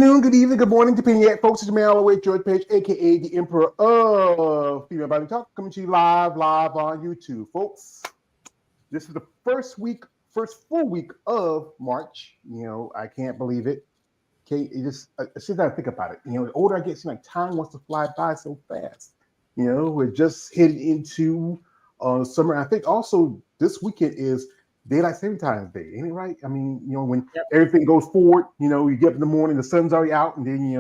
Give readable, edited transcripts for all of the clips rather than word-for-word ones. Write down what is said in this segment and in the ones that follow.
afternoon, good evening, good morning, depending at folks. It's me all the way, George Page, aka the Emperor of Female Body Talk, coming to you live on YouTube, folks. This is the first full week of March. I can't believe it. Okay, I sit down and think about it. The older I get, it seems like time wants to fly by so fast. We're just heading into summer. I think also this weekend is Daylight Saving Time Day, ain't it right? I mean, when Yep. everything goes forward, you get up in the morning, the sun's already out, and then,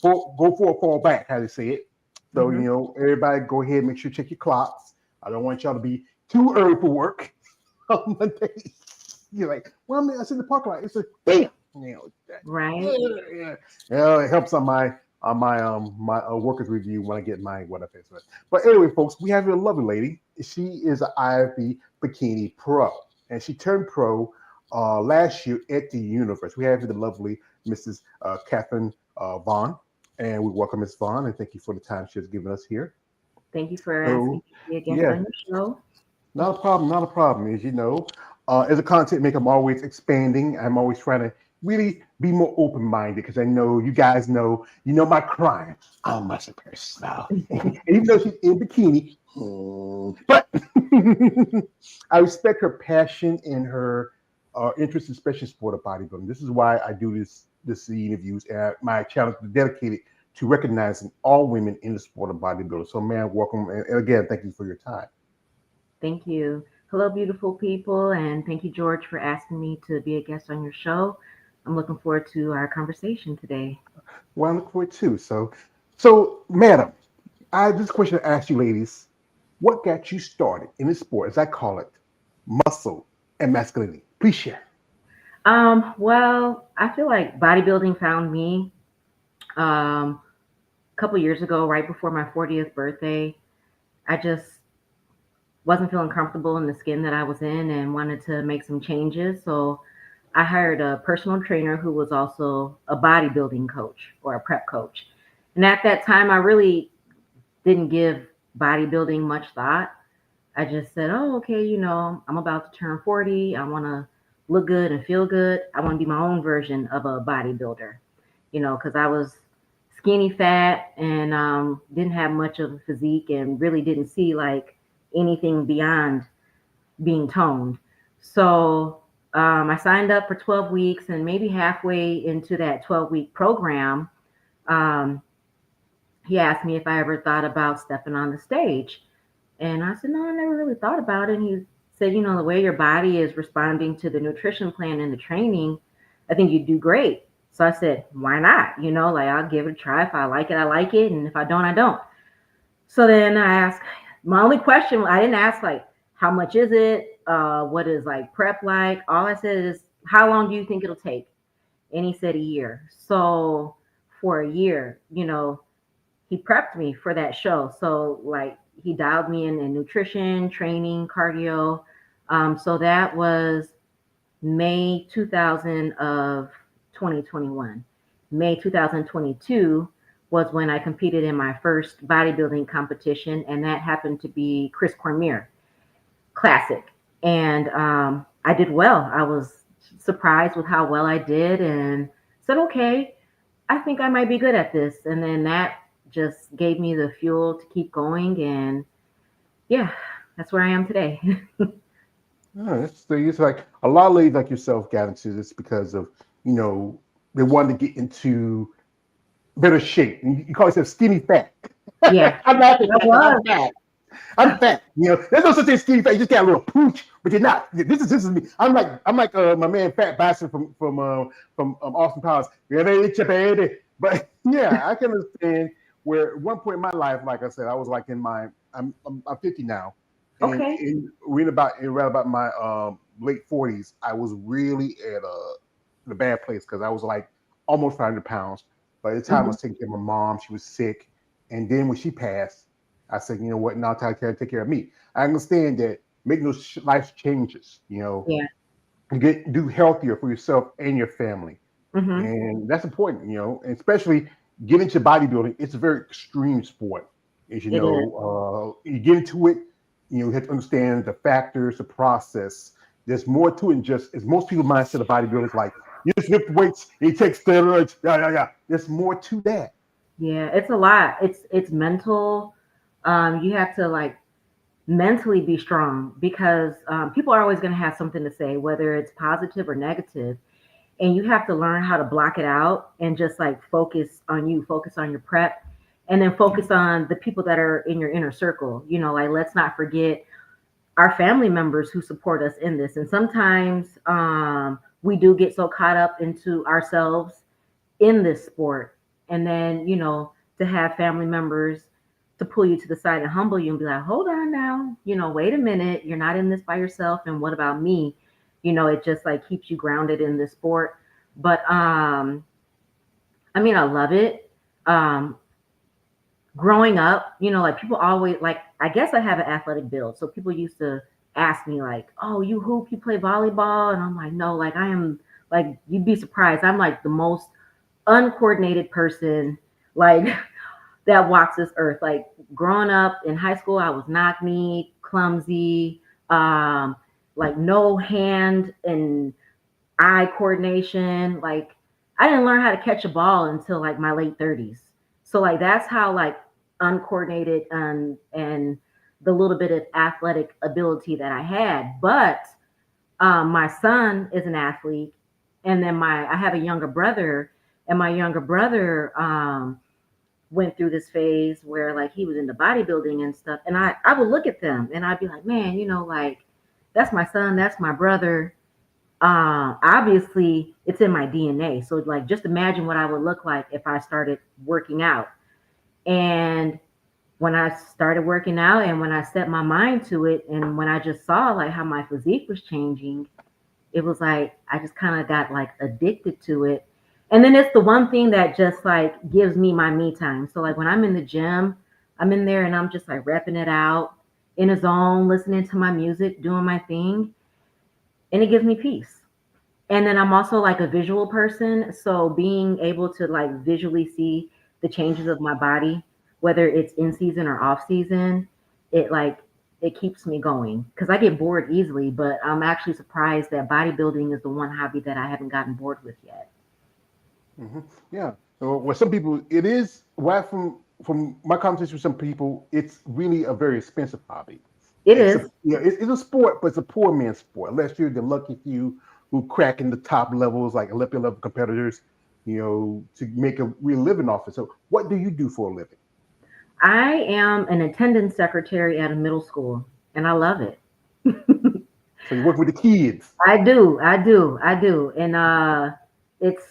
go forward, fall back, how they say it. So, everybody go ahead and make sure you check your clocks. I don't want y'all to be too early for work on Monday. You're like, well, I was in the parking lot. It's like, bam, Right. it helps on my workers review when I get my what I pay for. But anyway, folks, we have a lovely lady. She is an IFB Bikini Pro, and she turned pro last year at the Universe. We have the lovely Mrs. Catherine Vaughn, and we welcome Ms. Vaughn, and thank you for the time she has given us here. Thank you for asking So, me to be a guest yeah, on your show. not a problem. Not a problem. As a content maker, I'm always expanding. I'm always trying to really be more open-minded because I know you guys know my crime. I'm a personal. And even though she's in bikini, but I respect her passion and her interest in special sport of bodybuilding. This is why I do this interviews. And my channel is dedicated to recognizing all women in the sport of bodybuilding. So, man, welcome, and again, thank you for your time. Thank you. Hello, beautiful people, and thank you, George, for asking me to be a guest on your show. I'm looking forward to our conversation today. Well, I look forward too. So, madam, I have this question to ask you, ladies. What got you started in this sport, as I call it, muscle and masculinity? Please share. Well, I feel like bodybuilding found me a couple years ago, right before my 40th birthday. I just wasn't feeling comfortable in the skin that I was in and wanted to make some changes. So I hired a personal trainer who was also a bodybuilding coach or a prep coach. And at that time, I really didn't give bodybuilding much thought. I just said, oh, okay, I'm about to turn 40. I want to look good and feel good. I want to be my own version of a bodybuilder, because I was skinny fat and didn't have much of a physique and really didn't see like anything beyond being toned. So I signed up for 12 weeks, and maybe halfway into that 12-week program, um, he asked me if I ever thought about stepping on the stage. And I said, no, I never really thought about it. And he said, the way your body is responding to the nutrition plan and the training, I think you'd do great. So I said, why not? I'll give it a try. If I like it, I like it. And if I don't, I don't. So then I asked, my only question, I didn't ask like, how much is it? What is like prep like? All I said is, how long do you think it'll take? And he said a year. So for a year, he prepped me for that show. So like he dialed me in nutrition, training, cardio. So that was May 2000 of 2021. May 2022 was when I competed in my first bodybuilding competition, and that happened to be Chris Cormier Classic. And I did well. I was surprised with how well I did and said, okay, I think I might be good at this. And then that just gave me the fuel to keep going. And yeah, that's where I am today. It's like a lot of ladies like yourself got into this because of, they wanted to get into better shape. And you call yourself skinny fat. Yeah, I'm not I fat. I'm was. fat. I'm fat. There's no such thing as skinny fat. You just got a little pooch, but you're not. This is me. I'm like my man Fat Bastard from Austin Powers. Yeah, they eat your baby. But yeah, I can understand where at one point in my life, like I said, I was like in my I'm 50 now, and Okay. around about my late 40s, I was really in a bad place because I was like almost 500 pounds. By the time I Hmm. was taking care of my mom, she was sick, and then when she passed, I said, you know what? Now take care of me. I understand that making those life changes, Yeah. do healthier for yourself and your family, Hmm. and that's important, and especially get into bodybuilding. It's a very extreme sport, as you It is. know. You get into it, you have to understand the factors, the process. There's more to it than just as most people's mindset of bodybuilding is like You just lift weights, he takes steroids. Yeah, yeah, yeah. There's more to that. Yeah, it's a lot. It's mental. You have to like mentally be strong because people are always going to have something to say, whether it's positive or negative, and you have to learn how to block it out and just like focus on you, focus on your prep, and then focus on the people that are in your inner circle. Like let's not forget our family members who support us in this. And sometimes we do get so caught up into ourselves in this sport. And then, to have family members to pull you to the side and humble you and be like, hold on now, wait a minute, you're not in this by yourself. And what about me? It just like keeps you grounded in this sport. But I mean, I love it. Um, Growing up, like people always like, I guess I have an athletic build. So people used to ask me like, oh, you hoop, you play volleyball. And I'm like, no, like I am like, you'd be surprised. I'm like the most uncoordinated person like that walks this earth. Like growing up in high school, I was knock-kneed, clumsy, like no hand and eye coordination. Like I didn't learn how to catch a ball until like my late 30s. So like that's how like uncoordinated and the little bit of athletic ability that I had. But my son is an athlete, and then I have a younger brother, and my younger brother went through this phase where like he was into bodybuilding and stuff, and I would look at them and I'd be like, man, like that's my son, that's my brother. Obviously it's in my DNA. So like just imagine what I would look like if I started working out. And when I started working out and when I set my mind to it and when I just saw like how my physique was changing, it was like I just kind of got like addicted to it. And then it's the one thing that just like gives me my me time. So like when I'm in the gym, I'm in there and I'm just like repping it out in a zone, listening to my music, doing my thing, and it gives me peace. And then I'm also like a visual person, so being able to like visually see the changes of my body, whether it's in season or off season, it like it keeps me going because I get bored easily. But I'm actually surprised that bodybuilding is the one hobby that I haven't gotten bored with yet. Hmm. Yeah. So, well, some people, it is. Well, from my conversation with some people, it's really a very expensive hobby. It It's is. a it's a sport, but it's a poor man's sport. Unless you're the lucky few who crack in the top levels, like Olympic level competitors, to make a real living off it. So, what do you do for a living? I am an attendance secretary at a middle school, and I love it. So, you work with the kids. I do, and it's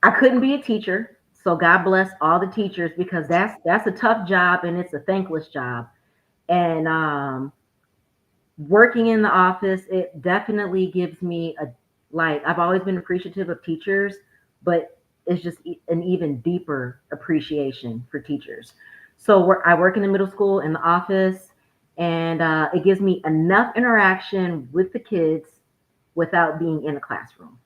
I couldn't be a teacher, so God bless all the teachers because that's a tough job and it's a thankless job. And working in the office, it definitely gives me a like I've always been appreciative of teachers, but it's just an even deeper appreciation for teachers. So I work in the middle school in the office, and it gives me enough interaction with the kids without being in a classroom.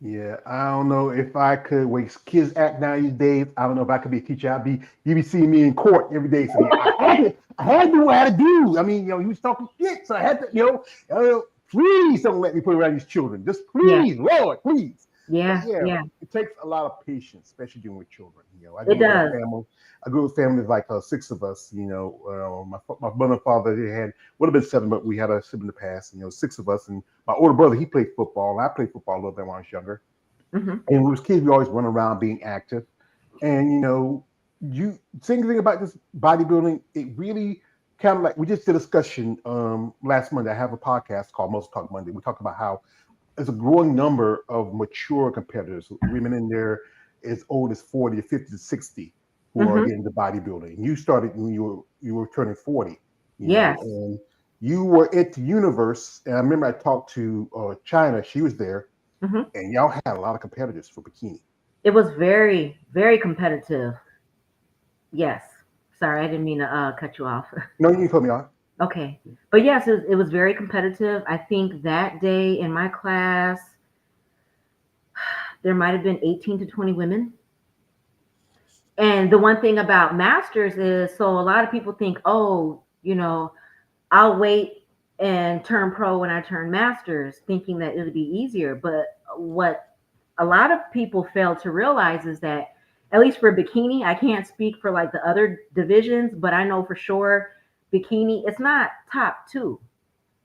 Yeah, I don't know if I could. Way kids act now these days, I don't know if I could be a teacher. You be seeing me in court every day. So I had to do what I had to do. I mean, he was talking shit, so I had to, please don't let me put around these children. Just Yeah, please, Lord, please. But yeah, yeah, yeah. it takes a lot of patience, especially dealing with children. I It grew up in a does. family. I grew up with families like six of us. My mother and father they had would have been seven, but we had a sibling to pass. Six of us, and my older brother he played football, and I played football a little bit when I was younger. Hmm. And when we was kids, we always run around being active. And you same thing about this bodybuilding, it really kind of like we just did a discussion last Monday. I have a podcast called Most Talk Monday. We talked about how there's a growing number of mature competitors, women in there as old as 40 or 50 to 60 who are Hmm. getting into bodybuilding. You started when you were turning 40, Yes. and you were at the universe. And I remember I talked to China, she was there, Hmm. and y'all had a lot of competitors for bikini. It was very, very competitive. Yes. Sorry, I didn't mean to cut you off. No, you put me on. Okay. But yes, it was very competitive. I think that day in my class, there might have been 18 to 20 women. And the one thing about masters is so a lot of people think, oh, I'll wait and turn pro when I turn masters, thinking that it'll be easier. But what a lot of people fail to realize is that, at least for bikini, I can't speak for like the other divisions, but I know for sure bikini, it's not top two.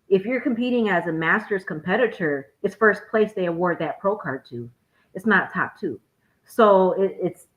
If you're competing as a masters competitor, it's first place they award that pro card to. It's not top two. So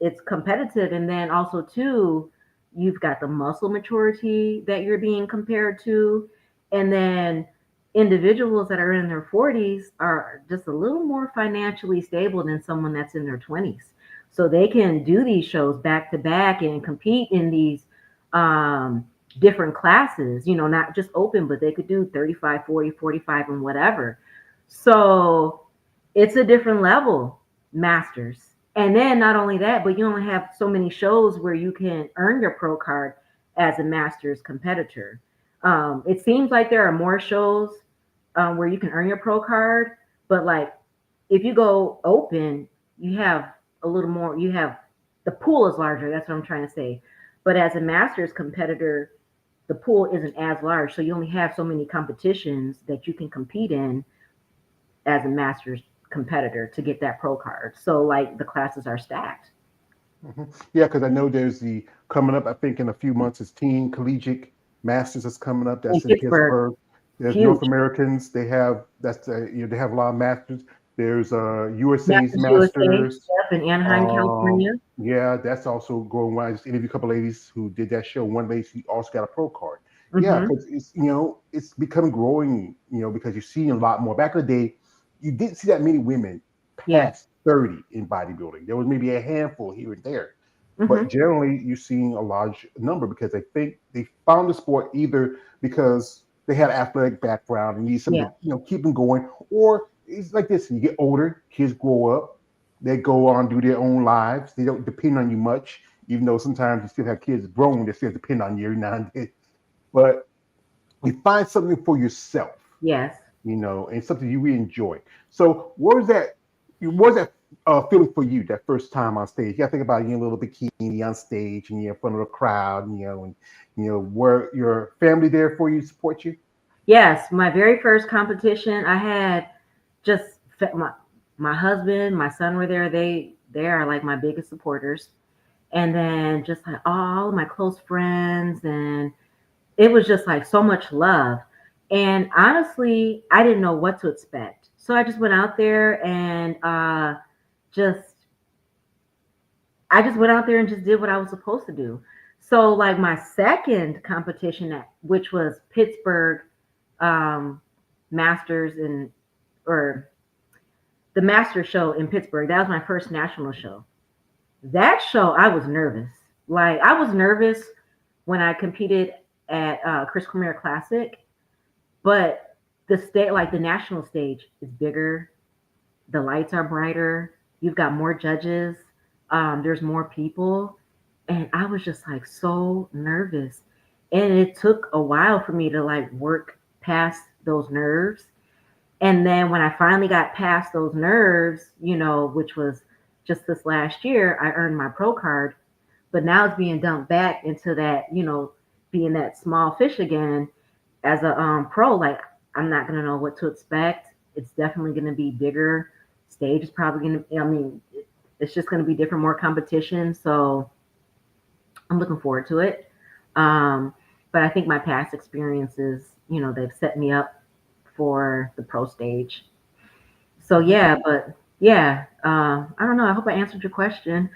it's competitive, and then also too, you've got the muscle maturity that you're being compared to, and then individuals that are in their 40s are just a little more financially stable than someone that's in their 20s. So they can do these shows back to back and compete in these um, different classes, not just open, but they could do 35, 40, 45, and whatever. So it's a different level, masters. And then not only that, but you only have so many shows where you can earn your pro card as a masters competitor. It seems like there are more shows where you can earn your pro card, but like if you go open, you have a little more, you have the pool is larger. That's what I'm trying to say. But as a masters competitor, the pool isn't as large. So you only have so many competitions that you can compete in as a masters competitor to get that pro card. So like the classes are stacked. Yeah, because I know there's the coming up. I think in a few months, is Teen Collegiate Masters is coming up. In That's in Pittsburgh, Pittsburgh. There's North huge. Americans. They have they have a lot of masters. There's USA's Masters USA, Masters. yep, in Anaheim, Um, California. yeah, that's also growing wide. I just interviewed a couple ladies who did that show. One lady, she also got a pro card. Yeah, Hmm. because it's it's becoming growing. Because you're seeing a lot more. Back in the day, you didn't see that many women Yeah. past 30 in bodybuilding. There was maybe a handful here and there, but Hmm. generally you're seeing a large number because they think they found the sport either because they had athletic background and need something Yeah. to keep them going, or it's like this: you get older, kids grow up, they go on do their own lives. They don't depend on you much, even though sometimes you still have kids grown. They still depend on you every now and then. But you find something for yourself, Yes. and something you really enjoy. So, what was that? What was that feeling for you that first time on stage? You got to think about you in a little bikini on stage and you're in front of a crowd, and were your family there for you, support you? Yes. My very first competition, I had just my husband, my son were there. They are like my biggest supporters. And then just like all of my close friends, and it was just like so much love. And honestly, I didn't know what to expect. So I just went out there and just I just went out there and just did what I was supposed to do. So like my second competition, which was Pittsburgh um, Masters and or the Master Show in Pittsburgh. That was my first national show. That show, I was nervous. Like I was nervous when I competed at Chris Premier Classic, but the state, like the national stage, is bigger. The lights are brighter. You've got more judges. There's more people, and I was just like so nervous. And it took a while for me to like work past those nerves. And then when I finally got past those nerves, which was just this last year, I earned my pro card. But now it's being dumped back into that, being that small fish again as a pro. Like I'm not gonna know what to expect. It's definitely gonna be bigger. Stage is probably gonna. I mean, it's just gonna be different, more competition. So I'm looking forward to it. Um, but I think my past experiences, they've set me up for the pro stage. So yeah, but yeah, I don't know. I hope I answered your question.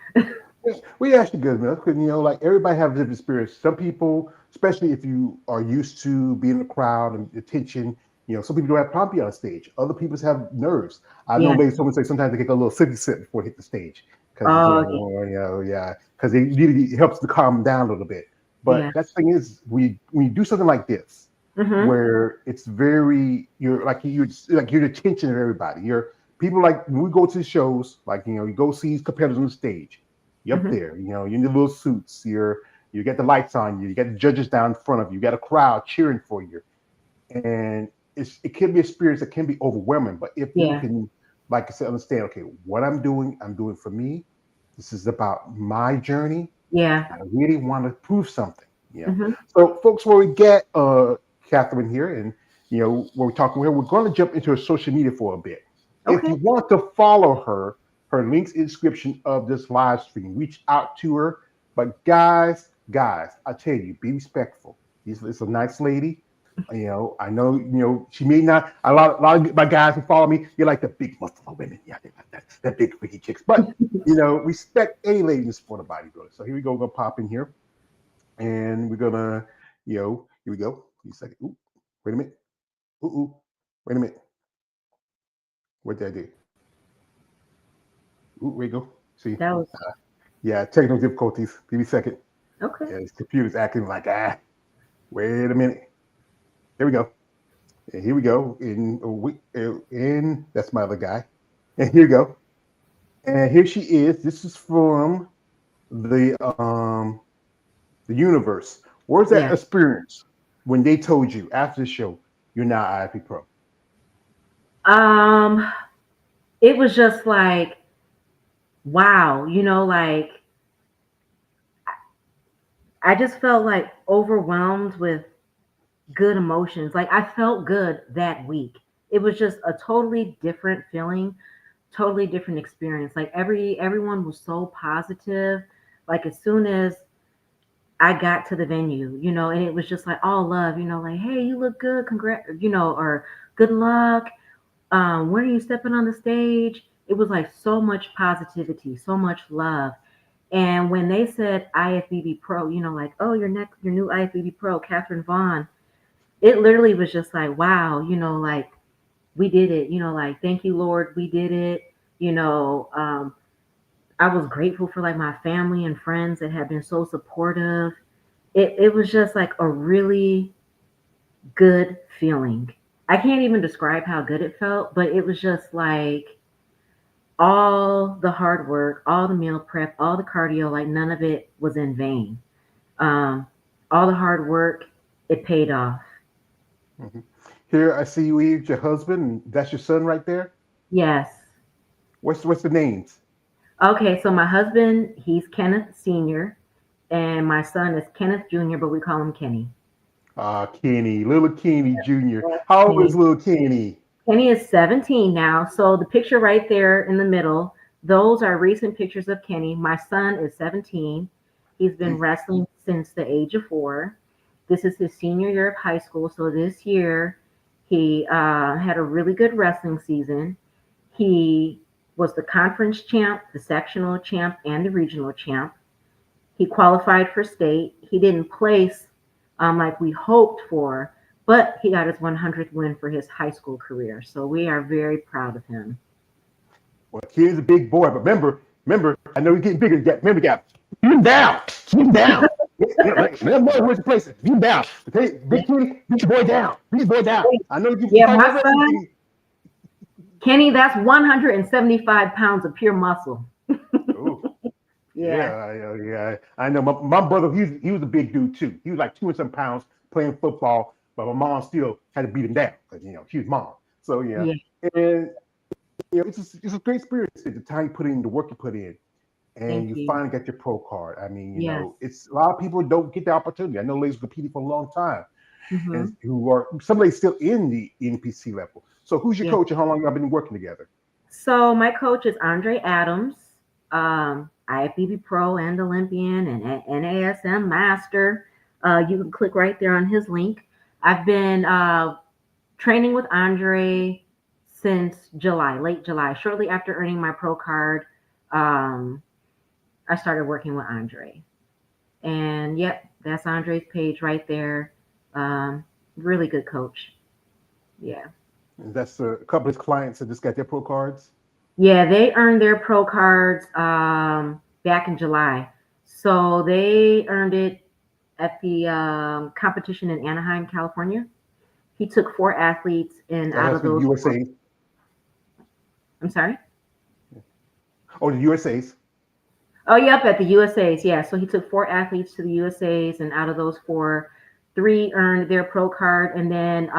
We actually good enough because like everybody has a different experience. Some people, especially if you are used to being in the crowd and attention, some people don't have problem being on stage. Other people have nerves. I know Yeah. ladies, someone say sometimes they get a little 50 cent before they hit the stage because Oh yeah, because it helps to calm them down a little bit. yeah. But that thing is, when you do something like this, Mm-hmm. where it's very you're the attention of everybody. You're people like when we go to shows, like you go see these competitors on the stage. You're up Mm-hmm. there, you're in your little suits. You get the lights on you. You got the judges down in front of you. You got a crowd cheering for you, and it can be an experience that can be overwhelming. But if you Yeah. can, like I said, understand, okay, what I'm doing for me. This is about my journey. Yeah. I really want to prove something. Mm-hmm. So, folks, where we get Catherine here, and where we're talking, we're going to jump into her social media for a bit. If Okay. you want to follow her, her links in the description of this live stream. Reach out to her. But guys, I tell you, be respectful. She's a nice lady. I know, she may not. A lot of my guys who follow me, you're like the big muscular women. Yeah, they like that big freaky chicks. But respect any lady in the sport of bodybuilding. So here we go. We're gonna pop in here, and we're gonna, here we go. Give me a second. Ooh, wait a minute. Ooh, wait a minute. What did I do? Ooh, wait, go. See, That was yeah, technical difficulties. Give me a second. okay. Yeah, this computer's acting like wait a minute. There we go. And here we go. In that's my other guy. And here we go. And here she is. This is from the universe. Where's that Yeah. experience when they told you after the show you're now IFB Pro? Um, it was just like, wow, like I just felt like overwhelmed with good emotions. Like I felt good that week. It was just a totally different feeling, totally different experience. Like everyone was so positive. Like as soon as I got to the venue, and it was just like all love, like, hey, you look good, congrats, or good luck. When are you stepping on the stage? It was like so much positivity, so much love. And when they said IFBB Pro, like, oh, your new IFBB Pro, Catherine Vaughn, it literally was just like, wow, like we did it, like thank you, Lord, we did it. You know, I was grateful for like my family and friends that have been so supportive. It was just like a really good feeling. I can't even describe how good it felt, but it was just like all the hard work, all the meal prep, all the cardio, like none of it was in vain. Um, all the hard work, it paid off. Mhm. Here I see you with your husband. And that's your son right there. Yes. What's the names? Okay, so my husband, he's Kenneth Sr., and my son is Kenneth Jr., but we call him Kenny. Kenny, little Kenny Jr. How old is Kenny. little Kenny? Kenny is 17 now. So the picture right there in the middle, those are recent pictures of Kenny. My son is 17. He's been wrestling since the age of 4. This is his senior year of high school. So this year, he had a really good wrestling season. He was the conference champ, the sectional champ, and the regional champ. He qualified for state. He didn't place like we hoped for, but he got his 100th win for his high school career. So we are very proud of him. Well, Kenny's a big boy, but remember, I know he's getting bigger. Remember, got keep him down, keep him down. Let him know where's the place. Keep him down. Okay, Yeah, big Kenny, beat your boy down. Beat your boy down. I know you yeah, fight my that wrestling, son, Kenny. Kenny, that's 175 pounds of pure muscle. Oh, Yeah, yeah. I know my brother. He was a big dude too. He was like 200 some pounds playing football, but my mom still had to beat him down because she was mom. So yeah, yeah, and it's a great experience. The time you put in, the work you put in, and thank you you. finally get your pro card. I mean, Yes. it's a lot of people don't get the opportunity. I know ladies competing for a long time, Hmm. and who are some ladies still in the NPC level. So who's your Yeah. coach and how long y'all been working together? So my coach is Andre Adams, IFBB Pro and Olympian and NASM Master. You can click right there on his link. I've been training with Andre since July, late July. Shortly after earning my pro card, um, I started working with Andre. And yep, that's Andre's page right there. Really good coach. Yeah. And that's a couple of his clients that just got their pro cards. Yeah, they earned their pro cards back in July. So they earned it at the competition in Anaheim, California. He took 4 athletes, and Oh, out that's of for the those four, USA. I'm sorry. Oh, the USA's. Oh, yep, at the USA's. Yeah, so he took 4 athletes to the USA's, and out of those four, 3 earned their pro card, and then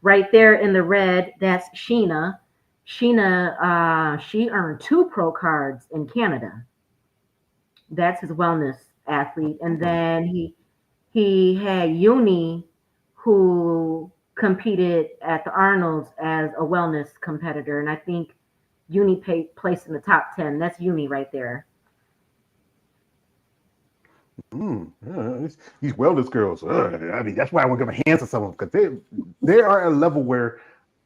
right there in the red, that's Sheena. Sheena, she earned 2 pro cards in Canada. That's his wellness athlete. And Hmm. then he had Uni, who competed at the Arnold's as a wellness competitor, and I think Uni placed in the top 10. That's Uni right there. These wellness girls. I mean, that's why I want to give my hands to some of them because they are at a level where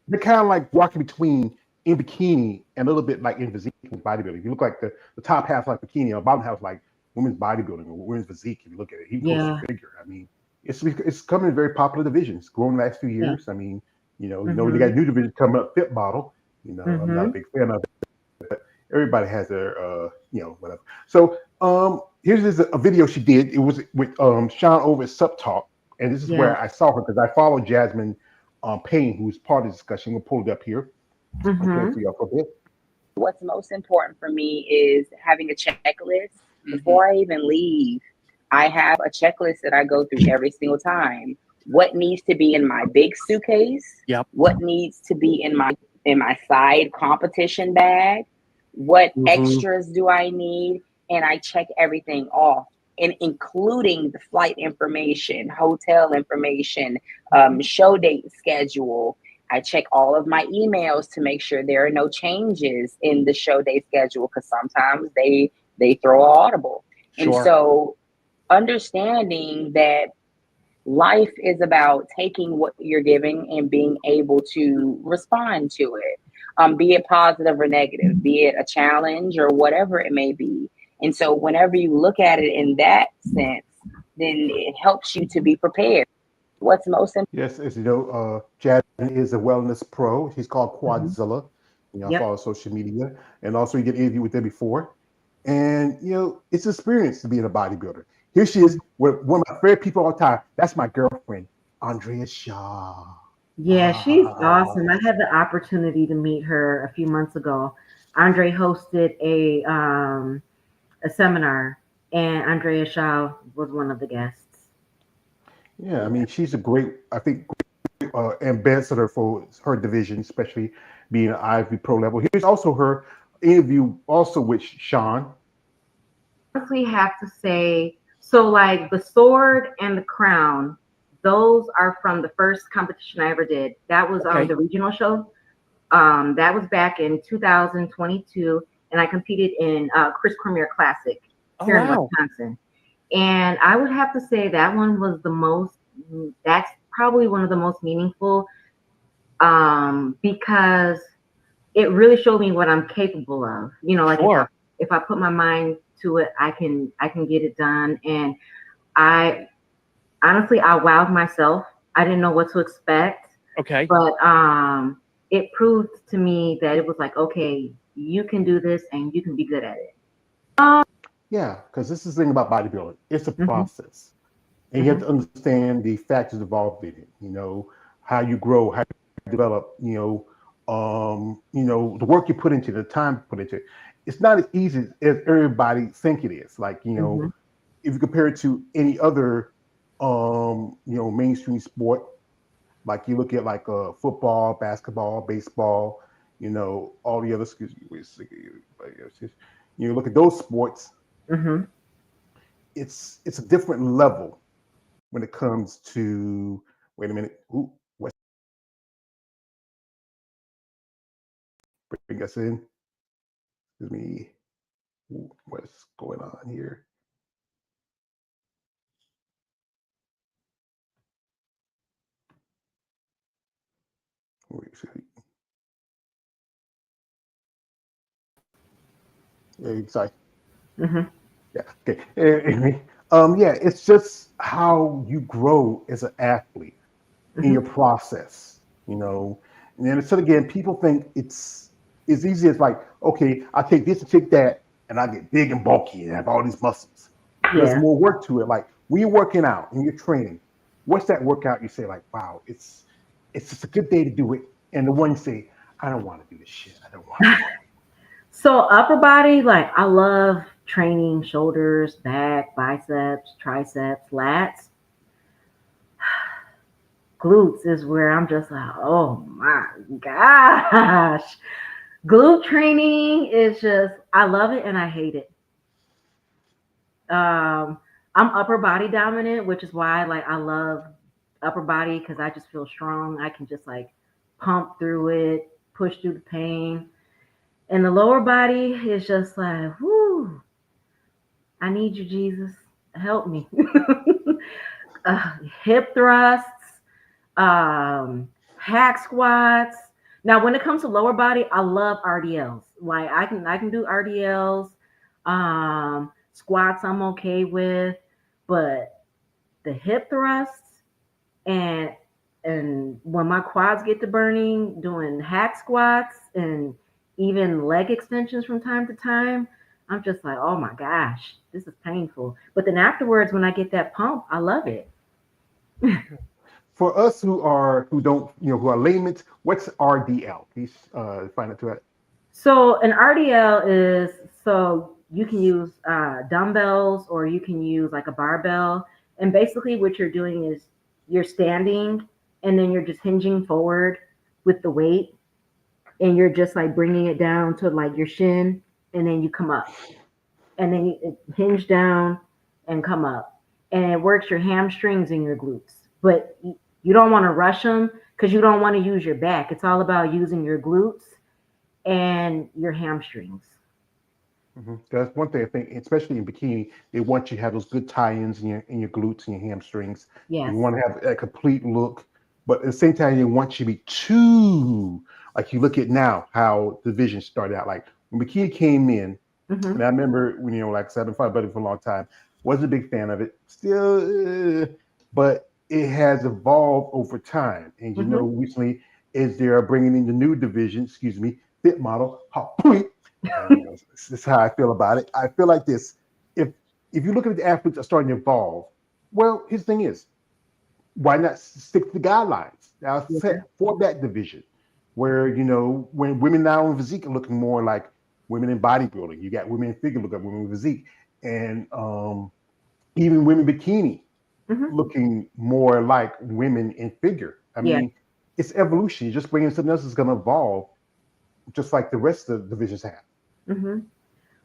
they're kind of like walking between in bikini and a little bit like in physique with bodybuilding. You look like the top half like bikini, and the bottom half like women's bodybuilding or women's physique. If you look at it, he posts a Yeah, figure. I mean, it's coming in very popular divisions. Growing the last few yeah. years. I mean, they Mm-hmm. got new divisions coming up. Fit model. I'm not a Mm-hmm. big fan of it. Everybody has their whatever. So here's a video she did. It was with Sean over at Sup Talk, and this is Yeah. where I saw her because I follow Jasmine Payne, who's part of the discussion. We'll pull it up here. I'll play it Mm-hmm. for y'all for a bit. What's most important for me is having a checklist. Before I even leave, I have a checklist that I go through every single time. What needs to be in my big suitcase? Yep. What needs to be in my side competition bag? What Mm-hmm. extras do I need? And I check everything off, and including the flight information, hotel information, show date schedule. I check all of my emails to make sure there are no changes in the show day schedule because sometimes they throw a audible. And Sure. so understanding that life is about taking what you're giving and being able to respond to it, be it positive or negative, be it a challenge or whatever it may be. And so whenever you look at it in that sense, then it helps you to be prepared. What's most Yes, as you know, Jasmine is a wellness pro. She's called Mm-hmm. Quadzilla. I Yep. follow social media, and also you get interviewed with her before. And it's an experience to be in a bodybuilder. Here she is, with one of my favorite people all the time. That's my girlfriend, Andrea Shaw. Yeah, she's Ah, awesome. I had the opportunity to meet her a few months ago. Andre hosted a seminar, and Andrea Shaw was one of the guests. yeah. I mean, she's a great, I think, ambassador for her division, especially being an IFB pro level. Here's also her interview, also with Sean. Honestly have to say, so like the sword and the crown, those are from the first competition I ever did. That was Okay. the regional show. That was back in 2022, and I competed in Chris Premier Classic Oh, here in wow. Wisconsin. And I would have to say that one was the most. That's probably one of the most meaningful, because it really showed me what I'm capable of. Like Sure. if I put my mind to it, I can get it done. And I honestly I wowed myself. I didn't know what to expect, Okay. but it proved to me that it was like, okay, you can do this and you can be good at it. Yeah, because this is the thing about bodybuilding. It's a Hmm. process. And you have Hmm. to understand the factors involved in it, how you grow, how you develop, the work you put into it, the time you put into it. It's not as easy as everybody think it is. Like, Hmm. if you compare it to any other mainstream sport, like you look at like football, basketball, baseball, all the other excuse me, wait a second, you look at those sports, Hmm. it's a different level when it comes to wait a minute. Ooh, what's bring us in? Excuse me. Ooh, what's going on here? Wait, sorry. Hmm. Yeah. Okay. Anyway, yeah, it's just how you grow as an athlete in Hmm. your process, And then so again, people think it's easy as like, okay, I take this and take that, and I get big and bulky and have all these muscles. There's Yeah. more work to it. Like when you're working out and you're training, what's that workout you say like, wow, it's just a good day to do it, and the one you say, I don't want to do this shit. I don't want to do it. So upper body, like I love training shoulders, back, biceps, triceps, lats. Glutes is where I'm just like, oh my gosh. Glute training is just, I love it and I hate it. Um, I'm upper body dominant, which is why like I love upper body because I just feel strong. I can just like pump through it, push through the pain. And the lower body is just like, whoo, I need you, Jesus. Help me. uh, Hip thrusts, um, hack squats. Now, when it comes to lower body, I love RDLs. Like I can do RDLs. Squats I'm okay with, but the hip thrusts and when my quads get to burning, doing hack squats and even leg extensions from time to time, I'm just like, oh my gosh, this is painful. But then afterwards, when I get that pump, I love it. For us who don't, who are laymen, what's RDL? Please find it to it. So an RDL is so you can use dumbbells or you can use like a barbell. And basically, what you're doing is you're standing and then you're just hinging forward with the weight and you're just like bringing it down to like your shin and then you come up and then you hinge down and come up. And it works your hamstrings and your glutes. But you don't want to rush them because you don't want to use your back. It's all about using your glutes and your hamstrings. That's one thing I think, especially in bikini, they want you to have those good tie-ins in your glutes and your hamstrings. You Yes. want to have a complete look, but at the same time, they want you to be too like you look at now how the division started out. Like when bikini came in, Hmm. and I remember when like I said, I've been fighting buddy for a long time. Wasn't a big fan of it. Still, but it has evolved over time. And Hmm. recently, is they're bringing in the new division. Excuse me, fit model. This is how I feel about it. I feel like this. If if you look at the athletes that are starting to evolve, well, his thing is, why not stick to the guidelines that are Yeah. set for that division? Where when women now in physique are looking more like women in bodybuilding, you got women in figure look like women in physique, and even women bikini Hmm. looking more like women in figure. I Yeah. mean, it's evolution. You're just bringing something else that's going to evolve, just like the rest of the divisions have. Hmm.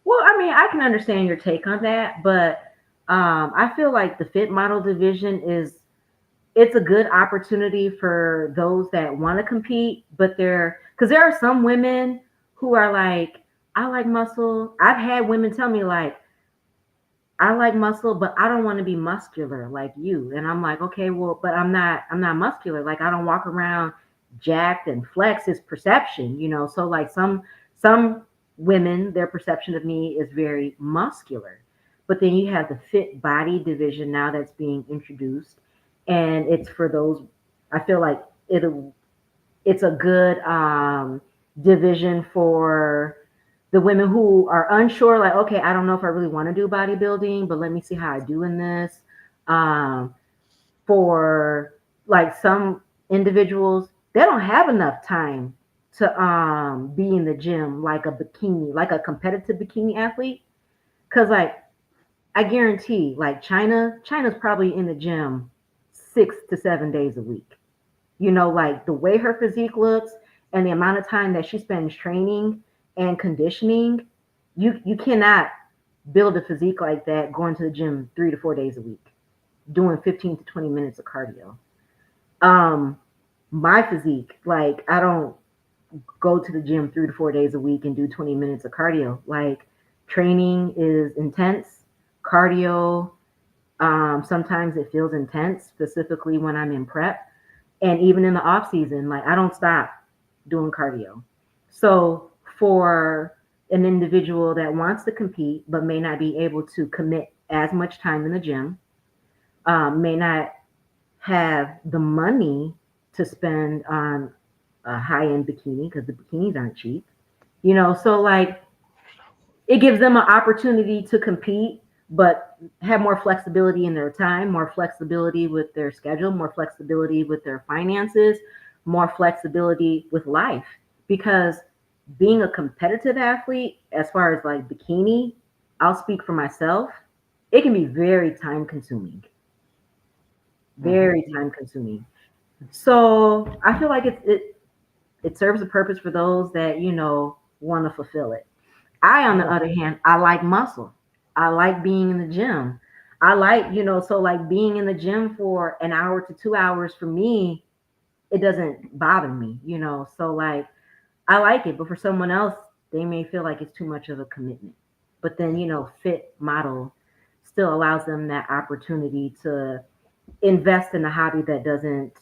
Well, I mean, I can understand your take on that, but I feel like the fit model division is it's a good opportunity for those that want to compete, but because there are some women who are like, I like muscle. I've had women tell me like, I like muscle, but I don't want to be muscular like you. And I'm like, okay, well, but I'm not muscular. Like I don't walk around jacked and flex is perception. So like some women, their perception of me is very muscular. But then you have the fit body division now that's being introduced. And it's for those, I feel like it's a good division for the women who are unsure, like, okay, I don't know if I really want to do bodybuilding, but let me see how I do in this. Um, for like some individuals, they don't have enough time to be in the gym like a bikini, like a competitive bikini athlete. Cause like I guarantee, like China's probably in the gym 6 to 7 days a week. Like the way her physique looks and the amount of time that she spends training and conditioning, you cannot build a physique like that going to the gym 3 to 4 days a week, doing 15 to 20 minutes of cardio. Um, my physique, like I don't go to the gym 3 to 4 days a week and do 20 minutes of cardio. Like training is intense, cardio. Sometimes it feels intense, specifically when I'm in prep and even in the off season, like I don't stop doing cardio. So for an individual that wants to compete but may not be able to commit as much time in the gym, may not have the money to spend on a high end bikini because the bikinis aren't cheap. So like it gives them an opportunity to compete, but have more flexibility in their time, more flexibility with their schedule, more flexibility with their finances, more flexibility with life. Because being a competitive athlete, as far as like bikini, I'll speak for myself, it can be very time consuming, Hmm. very time consuming. So I feel like it serves a purpose for those that want to fulfill it. I, on the Yeah. other hand, I like muscle. I like being in the gym. I like, so like being in the gym for an hour to 2 hours for me, it doesn't bother me, So like I like it, but for someone else, they may feel like it's too much of a commitment. But then, fit model still allows them that opportunity to invest in a hobby that doesn't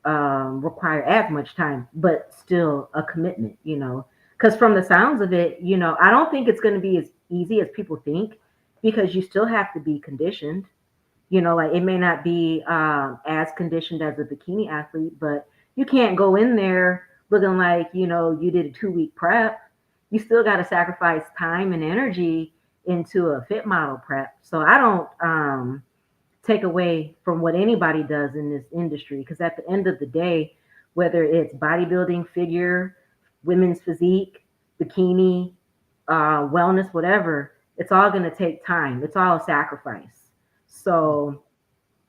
require as much time, but still a commitment, Because from the sounds of it, I don't think it's going to be as easy as people think because you still have to be conditioned. Like it may not be as conditioned as a bikini athlete, but you can't go in there looking like, you did a 2 week prep. You still got to sacrifice time and energy into a fit model prep. So I don't take away from what anybody does in this industry because at the end of the day, whether it's bodybuilding, figure, women's physique, bikini, wellness, whatever, it's all going to take time. It's all a sacrifice. So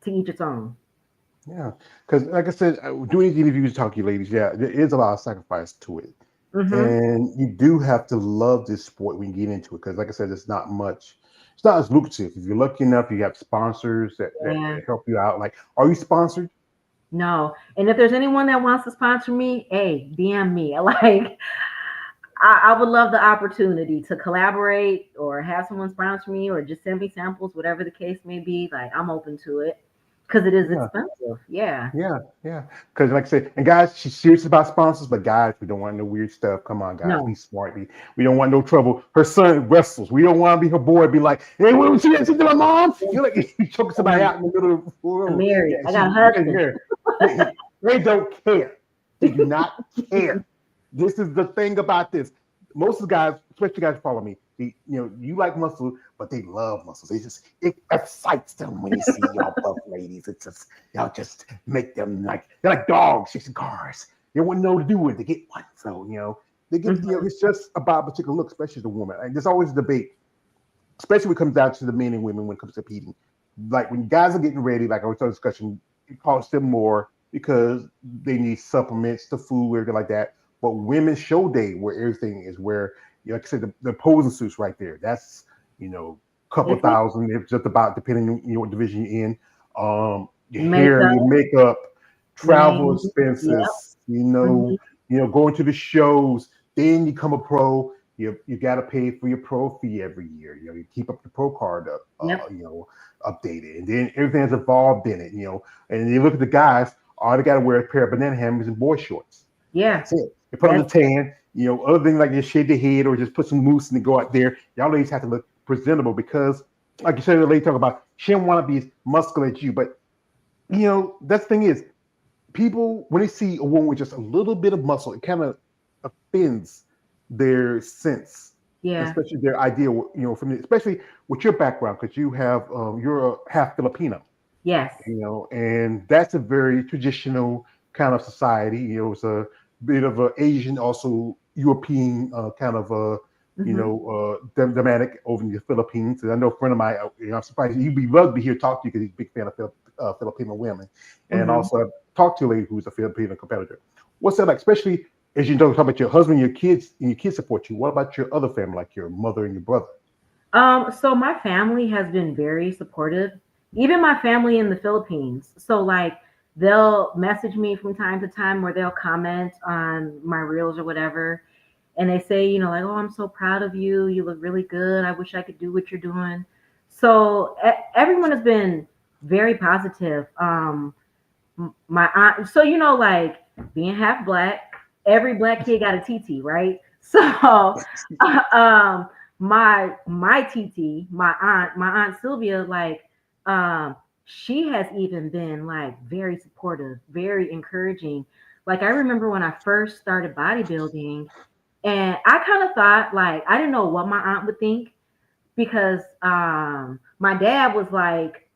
to each its own. Yeah, because like I said, doing these interviews, talk to you ladies, yeah, there is a lot of sacrifice to it, and you do have to love this sport when you get into it. Because like I said, it's not much. It's not as lucrative. If you're lucky enough, you have sponsors that help you out. Like, are you sponsored? No. And if there's anyone that wants to sponsor me, hey, DM me. Like, I would love the opportunity to collaborate or have someone sponsor me or just send me samples, whatever the case may be. Like, I'm open to it because it is Yeah. expensive. Yeah. Yeah. Because like I said, and guys, she's serious about sponsors, but guys, we don't want no weird stuff. Come on, guys, be No. smart. We don't want no trouble. Her son wrestles. We don't want to be her boy. Be like, hey, what was she to my mom? You're like you choking somebody out in the middle of the I'm room. married. Yeah, I got a husband. they don't care. They do not care. This is the thing about this. Most of the guys, especially guys who follow me, you like muscle, but they love muscles. It excites them when they see y'all buff ladies. It's just y'all just make them they're like dogs chasing cars. They want to know to do it. They get one. So they get it's just about a particular look, especially the woman. And there's always a debate, especially when it comes down to the men and women when it comes to competing. Like when guys are getting ready, like I was talking discussion, it costs them more because they need supplements, the food, everything like that. But women's show day, where everything is, where like I said, the posing suits right there. That's couple thousand. It's just about depending on what division you're in. Your hair, your makeup, travel expenses. Going to the shows. Then you become a pro. You got to pay for your pro fee every year. You keep up the pro card up. Updated, and then everything's involved in it. And you look at the guys. All they got to wear a pair of banana hammers and boy shorts. Yeah. That's it. They put on the tan, other than like just shave their head or just put some mousse and go out there. Y'all ladies have to look presentable because, like you said, the lady talk about she don't want to be as muscular as you. But, that's the thing is, people, when they see a woman with just a little bit of muscle, it kind of offends their sense. Yeah. Especially their idea, especially with your background, because you're a half Filipino. Yes. And that's a very traditional kind of society. It's a bit of an Asian, also European kind of dramatic over in the Philippines. And I know a friend of mine, I'm surprised he'd love to be here to talk to you because he's a big fan of Filipino women. And also I've talked to a lady who's a Filipino competitor. What's that like, especially as you talk about your husband, your kids, and your kids support you. What about your other family, like your mother and your brother? So my family has been very supportive, even my family in the Philippines. So like they'll message me from time to time where they'll comment on my reels or whatever. And they say, like, oh, I'm so proud of you. You look really good. I wish I could do what you're doing. So everyone has been very positive. My aunt, so, like being half black, every black kid got a TT, right? So my TT, my aunt Sylvia, like, she has even been like very supportive, very encouraging. Like I remember when I first started bodybuilding, and I kind of thought like I didn't know what my aunt would think because my dad was like,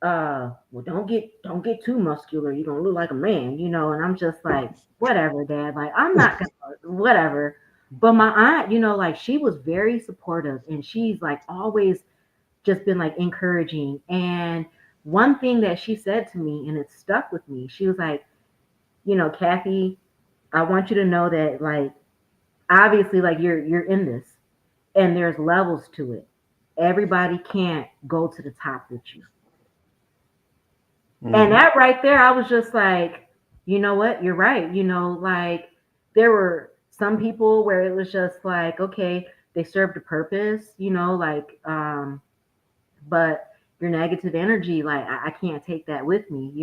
well, don't get too muscular. You don't look like a man, And I'm just like, whatever, Dad. Like I'm not gonna whatever. But my aunt, like she was very supportive, and she's like always just been like encouraging. And one thing that she said to me, and it stuck with me, she was like, Kathy, I want you to know that like obviously like you're in this and there's levels to it. everybody can't go to the top with you. Mm-hmm. And that right there, I was just like, you know what? You're right. Like there were some people where it was just like, okay, they served a purpose, like, but your negative energy, like I can't take that with me,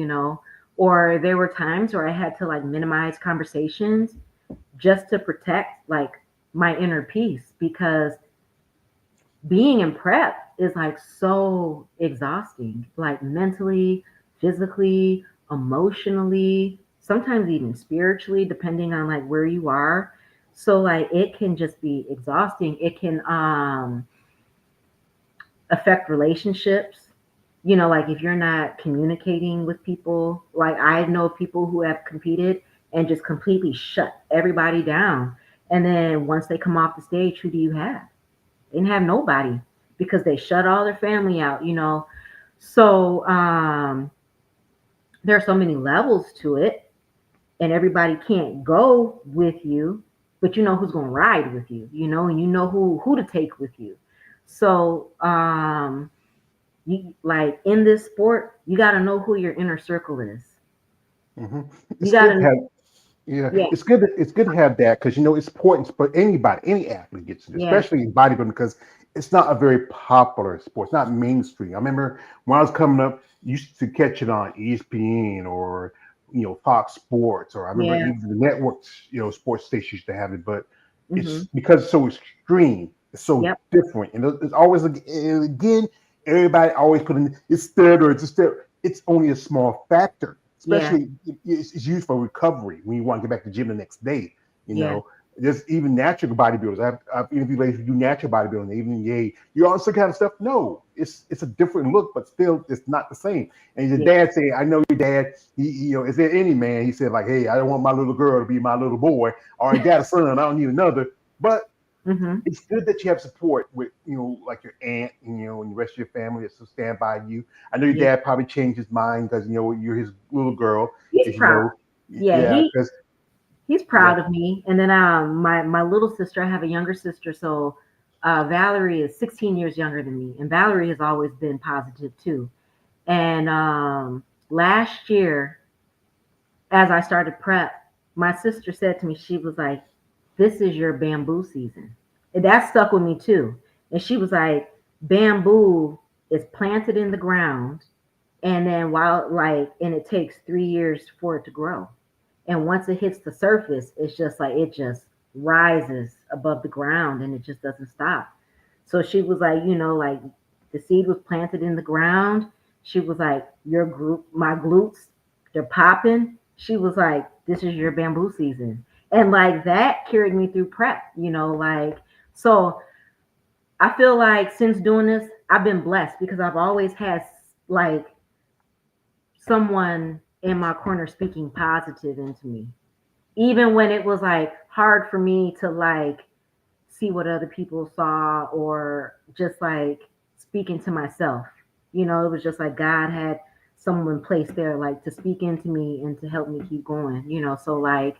or there were times where I had to like minimize conversations just to protect like my inner peace, because being in prep is like so exhausting, like mentally, physically, emotionally, sometimes even spiritually, depending on like where you are. So like it can just be exhausting. It can affect relationships. Like if you're not communicating with people, like I know people who have competed and just completely shut everybody down. And then once they come off the stage, who do you have? They didn't have nobody because they shut all their family out. So there are so many levels to it, and everybody can't go with you, but you know who's going to ride with you, and you know who to take with you. So you like in this sport, you got to know who your inner circle is. Mm-hmm. You It's got good to to, have. Yeah, yeah, it's good to have that because it's important for anybody, any athlete gets it, yeah, especially in bodybuilding because it's not a very popular sport. It's not mainstream. I remember when I was coming up, you used to catch it on ESPN or Fox Sports, or I remember yeah, even the networks, sports stations used to have it, but mm-hmm, it's because it's so extreme, it's so yep, different, and it's always and again, everybody always put in it's steroids, it's steroids. It's only a small factor, yeah, especially it's used for recovery when you want to get back to the gym the next day. You yeah, know, there's even natural bodybuilders. I've interviewed ladies who do natural bodybuilding. Even you're on some kind of stuff. No, it's a different look, but still it's not the same. And your yeah, dad said, "I know your dad. Is there any man?" He said, like, "Hey, I don't want my little girl to be my little boy, or I got a son. I don't need another." But mm-hmm, it's good that you have support with like your aunt and the rest of your family that still stand by you. I know your yeah. dad probably changed his mind because you're his little girl, He's as you proud. know. Yeah, Yeah, because he's yeah. proud of me. And then my little sister, I have a younger sister, so Valerie is 16 years younger than me, and Valerie has always been positive too. And last year, as I started prep, my sister said to me, she was like, "This is your bamboo season," and that stuck with me too. And she was like, "Bamboo is planted in the ground, and then and it takes 3 years for it to grow." And once it hits the surface, it's just like it just rises above the ground and it just doesn't stop. So she was like, like the seed was planted in the ground. She was like, my glutes, they're popping. She was like, this is your bamboo season. And like that carried me through prep, like, so I feel like since doing this, I've been blessed because I've always had like someone in my corner speaking positive into me, even when it was like hard for me to like see what other people saw or just like speaking to myself. It was just like God had someone placed there like to speak into me and to help me keep going, so like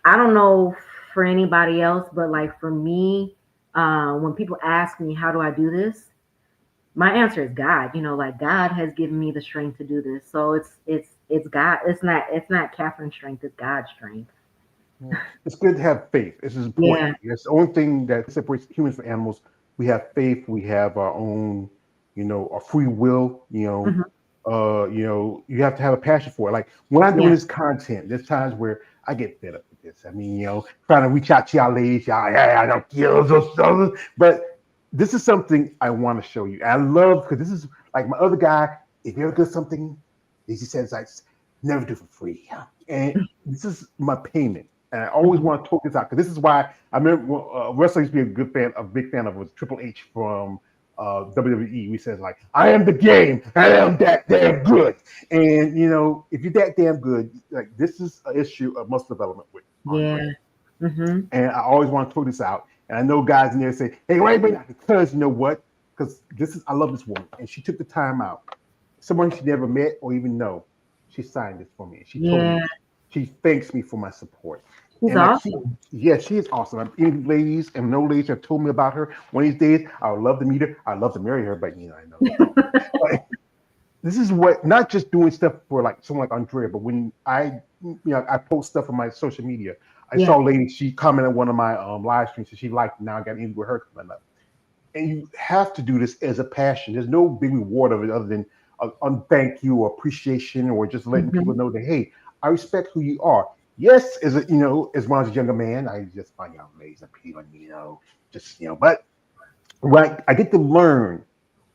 I don't know for anybody else, but like for me, when people ask me how do I do this, my answer is God. Like God has given me the strength to do this. So it's God. It's not Catherine's strength. It's God's strength. Yeah. It's good to have faith. This is Yeah. important. It's the only thing that separates humans from animals. We have faith. We have our own, our free will. Hmm. You have to have a passion for it. Like when I'm doing Yeah. this content, there's times where I get fed up with this. I mean, trying to reach out to y'all ladies, y'all, yeah, I don't kill those, but this is something I want to show you. I love because this is like my other guy. If you ever do something, he says like never do for free, and this is my payment. And I always Hmm. want to talk this out because this is why I remember wrestling used to be a big fan of was Triple H from WWE. We says like, I am the game. I am that damn good. And if you're that damn good, like this is an issue of muscle development with Andre. Yeah. Hmm. And I always want to talk this out. And I know guys in there say, hey, wait a minute, because you know what? Because I love this woman, and she took the time out. Someone she never met or even know. She signed this for me. And she told me Yeah. she thanks me for my support. She's And like she, awesome. yeah, she is awesome. Any ladies and no ladies have told me about her. One of these days, I would love to meet her. I'd love to marry her, but I know that don't. But this is what not just doing stuff for like someone like Andrea, but when I post stuff on my social media. I Yeah. saw a lady, she commented on one of my live streams and she liked it. Now I got in with her coming up. And you have to do this as a passion. There's no big reward of it other than thank you or appreciation or just letting people Hmm. know that hey, I respect who you are. Yes, as when I was a younger man, I just find out ladies appealing, but right, I get to learn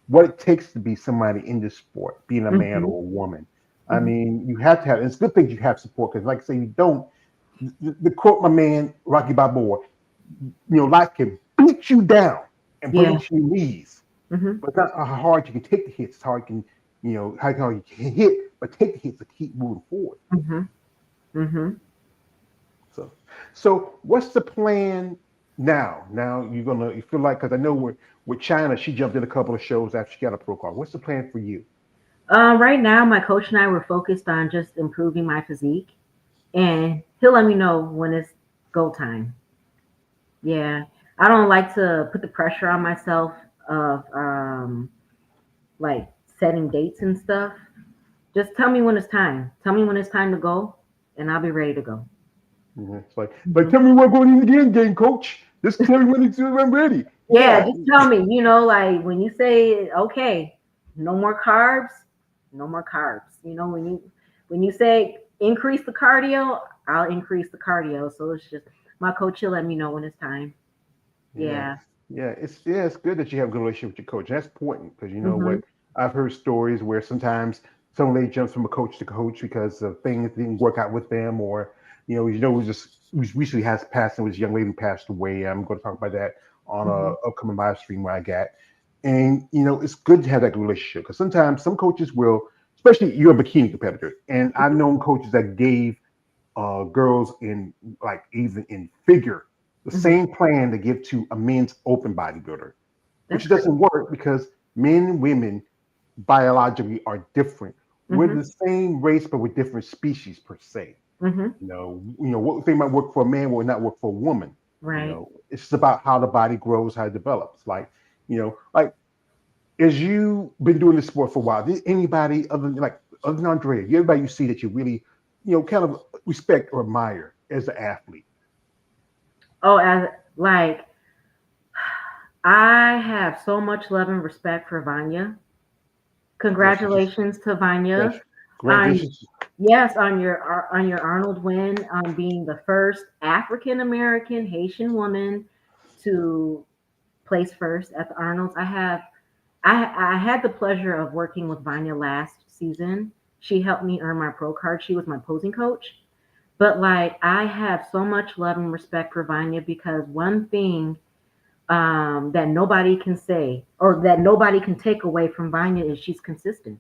what it takes to be somebody in this sport, being a man Hmm. or a woman. I Hmm. mean, you have to have. It's a good thing you have support because, like I say, you don't. The quote my man Rocky Balboa, life can beat you down and bring Yeah. you to your knees, Hmm. but it's not how hard you can take the hits. It's how you can, how hard you can hit, but take the hits to keep moving forward. Hmm. Hmm. So, so what's the plan now? Now you feel like because I know with China, she jumped in a couple of shows after she got a pro card. What's the plan for you? Right now, my coach and I were focused on just improving my physique, and he'll let me know when it's go time. Yeah, I don't like to put the pressure on myself of like setting dates and stuff. Just tell me when it's time. Tell me when it's time to go, and I'll be ready to go. It's like Mhm. tell me what going in the end game, coach. Just tell me when I'm ready. Yeah, Yeah, just tell me. Like when you say okay, no more carbs, no more carbs. When you say increase the cardio, I'll increase the cardio. So it's just my coach will let me know when it's time. yeah, Yeah. it's good that you have a good relationship with your coach. That's important because you know Mhm. what I've heard stories where sometimes some lady jumps from a coach to coach because of things didn't work out with them, or we recently has passed and was a young lady who passed away. I'm going to talk about that on Mhm. a upcoming live stream where I got. And it's good to have that relationship because sometimes some coaches will, especially you're a bikini competitor, and I've known coaches that gave girls in like even in figure the Mhm. same plan to give to a men's open bodybuilder, That's which crazy. doesn't work because men and women biologically are different. We're Mhm. the same race, but we're different species per se. Mhm. What thing might work for a man will not work for a woman. Right. It's just about how the body grows, how it develops. Like as you been doing this sport for a while, did anybody other than Andrea, anybody you see that you really, kind of respect or admire as an athlete? Oh, as like I have so much love and respect for Vanya. Yes, she just Congratulations to yes, Vanya on congratulations. yes on your Arnold win on being the first African American Haitian woman to place first at the Arnold's. I had the pleasure of working with Vanya last season. She helped me earn my pro card. She was my posing coach. But like I have so much love and respect for Vanya because one thing that nobody can say or that nobody can take away from Vanya is she's consistent.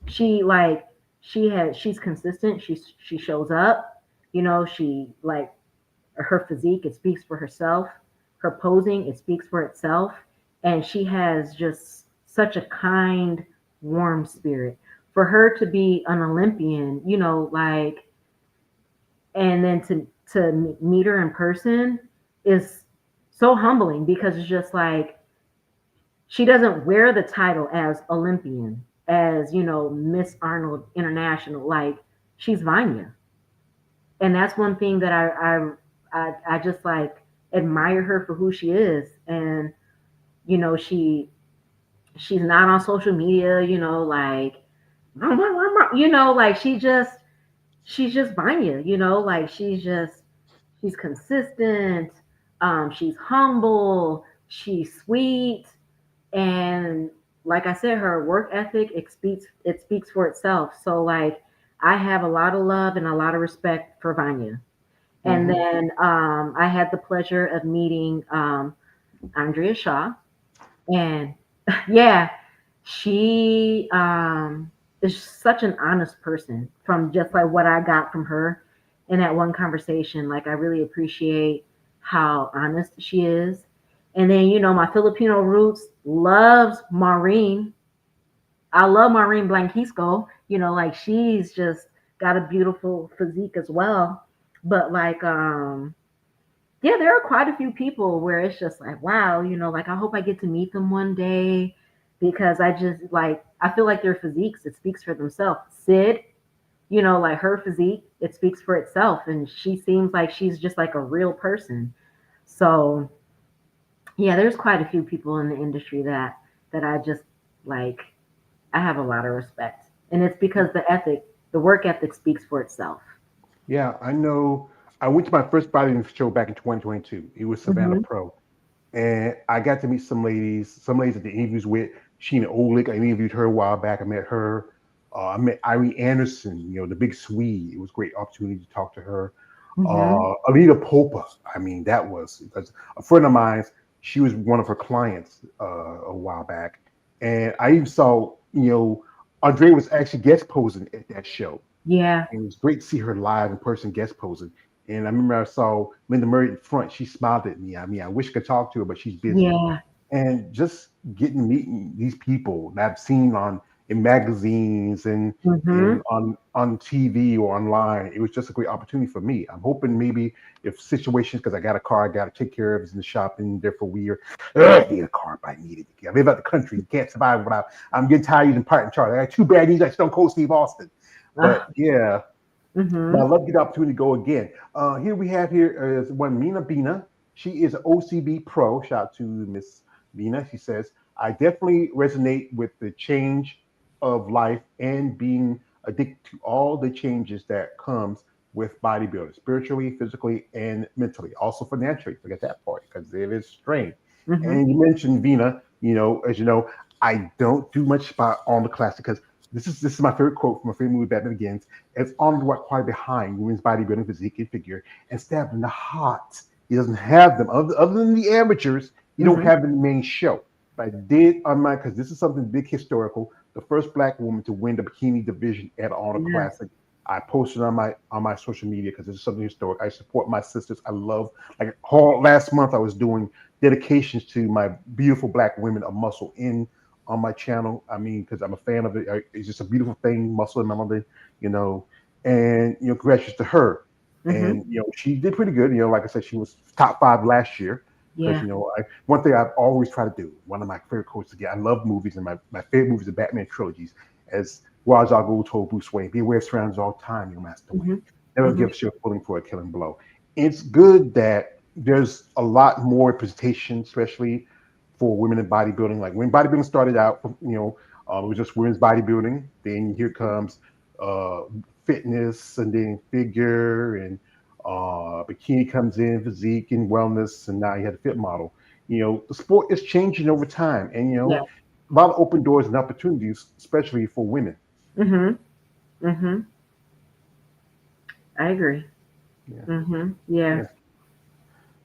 She like she's consistent. She shows up. She like her physique, it speaks for herself. Her posing, it speaks for itself. And she has just such a kind, warm spirit. For her to be an Olympian, and then to meet her in person is so humbling because it's just like she doesn't wear the title as Olympian, as Miss Arnold International. Like she's Vanya, and that's one thing that I just like admire her for who she is, and she's not on social media, like like she's just Vanya, like she's consistent, she's humble, she's sweet, and like I said, her work ethic it speaks for itself. So like I have a lot of love and a lot of respect for Vanya. And Hmm. then I had the pleasure of meeting Andrea Shaw, and yeah, she is such an honest person. From just like what I got from her in that one conversation, like I really appreciate how honest she is. And then my Filipino roots loves Maureen. I love Maureen Blanquisco. Like she's just got a beautiful physique as well. But like, yeah, there are quite a few people where it's just like, wow, like I hope I get to meet them one day because I just like I feel like their physiques, it speaks for themselves. Sid, like her physique, it speaks for itself, and she seems like she's just like a real person. So yeah, there's quite a few people in the industry that I just like. I have a lot of respect, and it's because the work ethic speaks for itself. Yeah, I know. I went to my first bodybuilding show back in 2022. It was Savannah Hmm. Pro, and I got to meet some ladies at the interviews with Sheena Olick. I interviewed her a while back. I met her. I met Irene Anderson, the big Swede. It was a great opportunity to talk to her. Hmm. Anita Popa. I mean, that was because a friend of mine. She was one of her clients a while back, and I even saw, Andre was actually guest posing at that show, Yeah, and it was great to see her live in person guest posing. And I remember I saw Linda Murray in front. She smiled at me. I mean, I wish I could talk to her, but she's busy. yeah. And just getting meeting these people that I've seen on in magazines and Hmm. on TV or online, it was just a great opportunity for me. I'm hoping maybe if situations, because I got a car I got to take care of, is in the shop and there for a year. I need a car if I needed it. I live out the country. You can't survive without. I'm getting tired using parting charge. I got two bad knees like Stone Cold Steve Austin. But yeah, but I Hmm. love to get the opportunity to go again. Here we have here is one Mina Bina. She is an OCB pro. Shout out to Miss Bina. She says, I definitely resonate with the change of life and being addicted to all the changes that comes with bodybuilding, spiritually, physically, and mentally. Also financially. Forget that part because it is strained. Hmm. And you mentioned Vina, as you know, I don't do much about on the classic because this is my favorite quote from a favorite movie, Batman Begins. It's on what quite behind women's bodybuilding physique and figure and stabbed in the heart. He doesn't have them other than the amateurs. You don't Hmm. have them in the main show. But I did on my because this is something big historical. The first black woman to win the bikini division at Honor Yes. Classic. I posted on my social media because this is something historic. I support my sisters. I love like all last month I was doing dedications to my beautiful black women of muscle in on my channel. I mean, because I'm a fan of it. It's just a beautiful thing, muscle and melody, you know. And congratulations to her. Hmm. And she did pretty good. Like I said, she was top 5 last year. Because Yeah. one thing I've always tried to do, one of my favorite quotes again, I love movies, and my favorite movies are Batman trilogies. As Ra's al Ghul told Bruce Wayne, "Be aware of surroundings all the time, your Master Wayne. Hmm. Never Hmm. give us your footing for a killing blow." It's good that there's a lot more representation, especially for women in bodybuilding. Like when bodybuilding started out, it was just women's bodybuilding. Then here comes uh, fitness, and then figure, and bikini comes in, physique and wellness, and now you have a fit model. The sport is changing over time, and Yeah. a lot of open doors and opportunities, especially for women. Hmm. Hmm. I agree. Yeah, Yeah. yeah,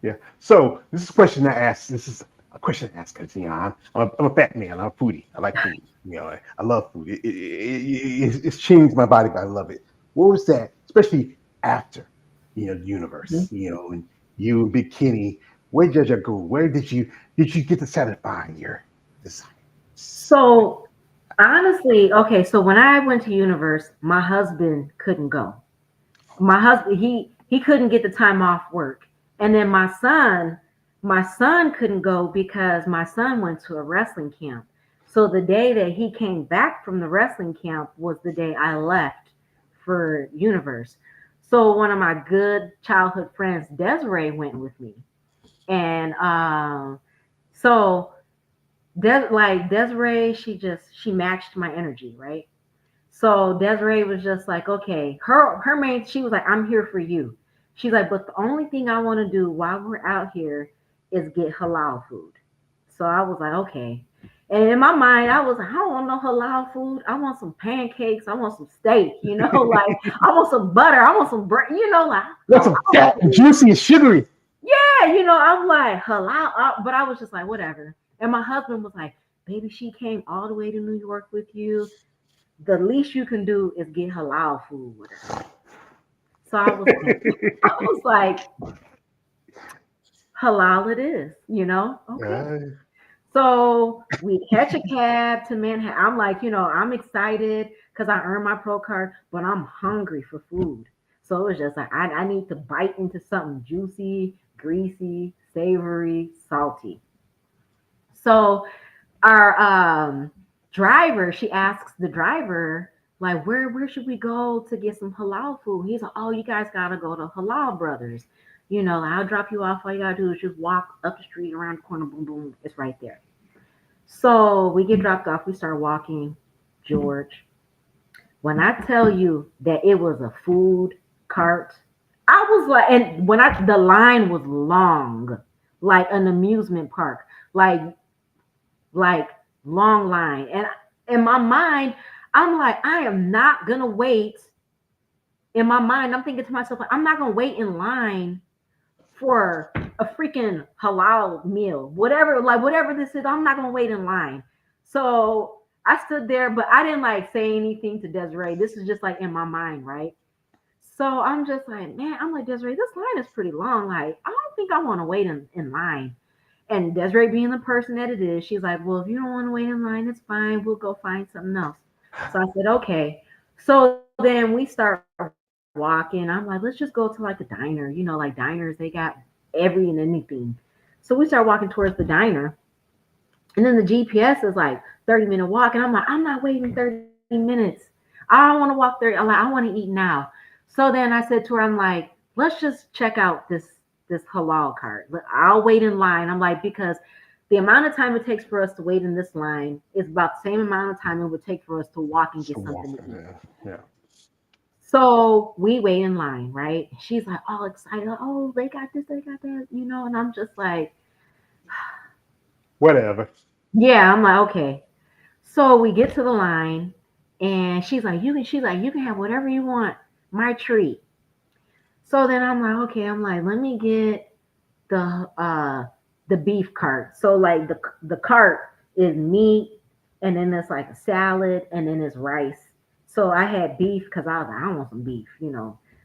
yeah. So this is a question I asked. This is a question I ask because I'm a fat man. I'm a foodie. I like food. I love food. It's changed my body, but I love it. What was that? Especially after the Mhm. universe. And you and Bikini. Where did you go? Where did you get to satisfy your desire? So honestly, okay, so when I went to Universe, my husband couldn't go. My husband, he couldn't get the time off work. And then my son couldn't go because my son went to a wrestling camp. So the day that he came back from the wrestling camp was the day I left for Universe. So one of my good childhood friends, Desiree, went with me. And so like Desiree, she matched my energy, right? So Desiree was just like, okay, her main, she was like, I'm here for you. She's like, but the only thing I want to do while we're out here is get halal food. So I was like, okay. And in my mind, I was like, I don't want no halal food. I want some pancakes. I want some steak, like I want some butter. I want some bread, like What's some fat and juicy and sugary? yeah, I'm like halal, but I was just like, whatever. And my husband was like, baby, she came all the way to New York with you. The least you can do is get halal food with her. So I was like, halal it is, okay. Uh, So we catch a cab to Manhattan. I'm like, I'm excited because I earned my pro card, but I'm hungry for food. So it was just like I need to bite into something juicy, greasy, savory, salty. So our driver, she asks the driver, like, where should we go to get some halal food? He's like, oh, you guys gotta go to Halal Brothers. I'll drop you off. All you gotta do is just walk up the street, around the corner, boom, boom, it's right there. So we get dropped off. We start walking, George. When I tell you that it was a food cart, I was like, and the line was long, like an amusement park, like like long line. And in my mind, I'm like, I am not gonna wait. In my mind, I'm thinking to myself, like, I'm not gonna wait in line for a freaking halal meal, whatever this is. I'm not gonna wait in line. So I stood there, but I didn't like say anything to Desiree. This is just like in my mind, right? So I'm just like, man, I'm like, Desiree, this line is pretty long. Like, I don't think I want to wait in line. And Desiree, being the person that it is, she's like, well, if you don't want to wait in line, it's fine. We'll go find something else. So I said, okay. So then we start walking. I'm like, let's just go to like a diner. Like diners, they got every and anything. So we start walking towards the diner. And then the GPS is like 30-minute walk. And I'm like, I'm not waiting 30 minutes. I don't want to walk 30. I'm like, I want to eat now. So then I said to her, I'm like, let's just check out this halal cart. I'll wait in line. I'm like, because the amount of time it takes for us to wait in this line is about the same amount of time it would take for us to walk and get something to eat. Yeah. So we wait in line, right? She's like all excited. Oh, they got this, they got that, and I'm just like, Whatever. yeah, I'm like, okay. So we get to the line and you can have whatever you want, my treat. So then I'm like, okay, I'm like, let me get the beef cart. So like the cart is meat, and then there's like a salad, and then there's rice. So I had beef because I was like, I want some beef.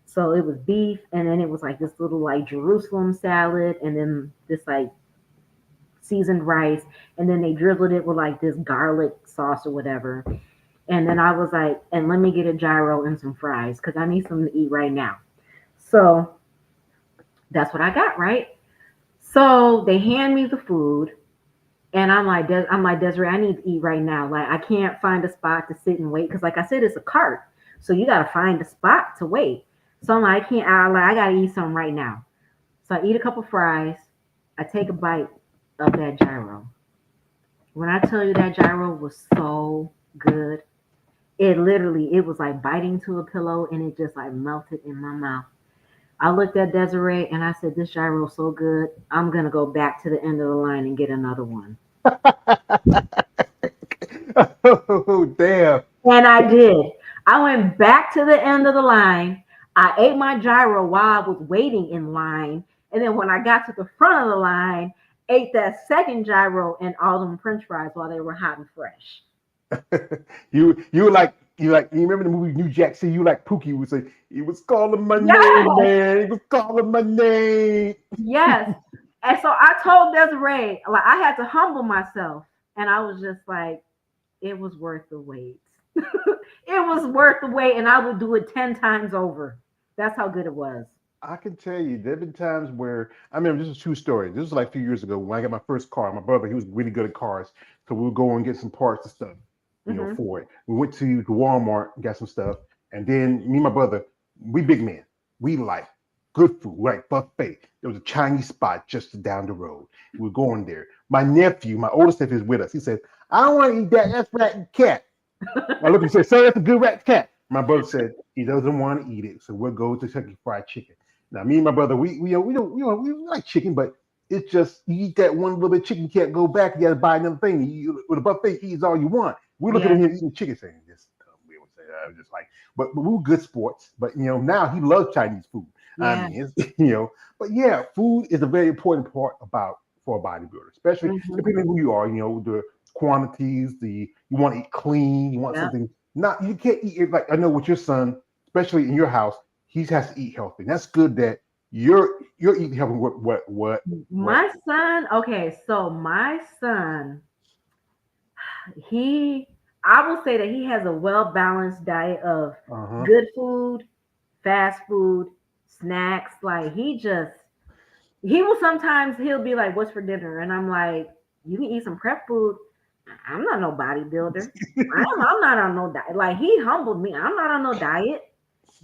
So it was beef, and then it was like this little like Jerusalem salad, and then this like seasoned rice, and then they drizzled it with like this garlic sauce or whatever. And then I was like, and let me get a gyro and some fries because I need something to eat right now. So that's what I got, right? So they hand me the food, and I'm like, Desiree, I need to eat right now. Like, I can't find a spot to sit and wait because, like I said, it's a cart, so you got to find a spot to wait. So I'm like, I can't. I got to eat something right now. So I eat a couple fries. I take a bite of that gyro. When I tell you that gyro was so good, it was like biting to a pillow, and it just like melted in my mouth. I looked at Desiree and I said, this gyro is so good. I'm going to go back to the end of the line and get another one. Oh, damn. And I did. I went back to the end of the line. I ate my gyro while I was waiting in line. And then when I got to the front of the line, ate that second gyro and all them French fries while they were hot and fresh. You remember the movie New Jack City? You like Pookie would say, he was calling my Yes. name, man. He was calling my name. Yes. And so I told Desiree, like, I had to humble myself. And I was just like, it was worth the wait. It was worth the wait, and I would do it 10 times over. That's how good it was. I can tell you, there have been times where I remember this is a true story. This was like a few years ago when I got my first car. My brother, he was really good at cars, so we would go and get some parts and stuff, Mm-hmm. for it. We went to the Walmart, got some stuff, and then me and my brother, we big men, we like good food, like buffet. There was a Chinese spot just down the road. We were going there. My nephew, my oldest nephew, is with us. He said, "I don't want to eat that. That's rat and cat." I looked and said, "Sir, that's a good rat cat." My brother said he doesn't want to eat it, so we'll go to Kentucky Fried Chicken. Now, me and my brother, we like chicken, but it's just you eat that one little bit of chicken, you can't go back. You got to buy another thing. With a buffet, you eat all you want. We're looking at him eating chicken, saying this. We would say just like, but we were good sports. But now he loves Chinese food. Yeah. I mean, but yeah, food is a very important part for a bodybuilder, especially depending on who you are. The quantities, you want to eat clean, you want something. Not you can't eat it like I know with your son, especially in your house. He has to eat healthy. That's good that you're eating healthy. What? My son. Okay, so my son, I will say that he has a well balanced diet of good food, fast food, snacks. Like he'll be like, "What's for dinner?" And I'm like, "You can eat some prep food." I'm not no bodybuilder. I'm not on no diet. Like he humbled me. I'm not on no diet.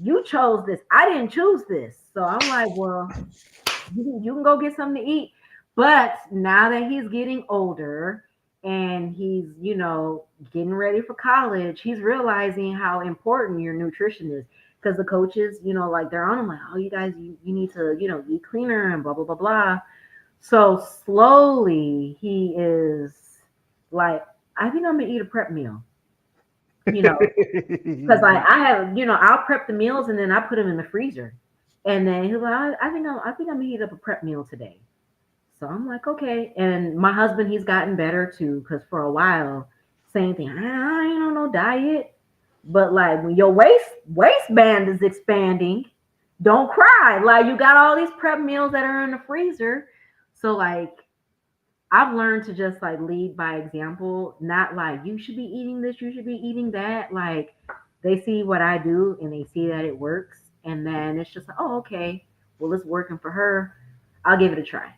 You chose this. I didn't choose this. So I'm like, well, you can go get something to eat. But now that he's getting older and he's, getting ready for college, he's realizing how important your nutrition is. Because the coaches, like they're on him like, oh, you guys, you need to, eat cleaner and blah, blah, blah, blah. So slowly he is like, I think I'm gonna eat a prep meal, you know, because like I have, I'll prep the meals and then I put them in the freezer. And then he's like, I think I'm gonna heat up a prep meal today. So I'm like, okay. And my husband, he's gotten better too, because for a while, same thing. I ain't on no diet. But like when your waistband is expanding, don't cry. Like you got all these prep meals that are in the freezer. So like I've learned to just like lead by example, not like you should be eating this, you should be eating that. Like they see what I do and they see that it works. And then it's just like, oh, okay, well, it's working for her. I'll give it a try.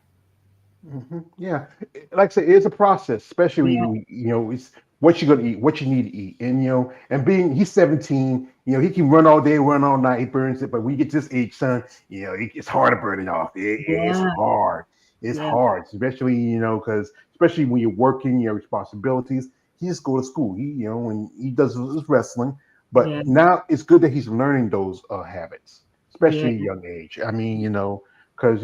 Yeah, like I say, it's a process, especially when Yeah. it's what you're gonna eat, what you need to eat, and and being he's 17, he can run all day, run all night, he burns it, but when you get to this age, son, it's hard to burn it off. It's Yeah. hard. It's Yeah. hard, especially because especially when you're working, your responsibilities. He just go to school, and he does his wrestling, but Yeah. now it's good that he's learning those habits, Yeah. especially at a young age. I mean, because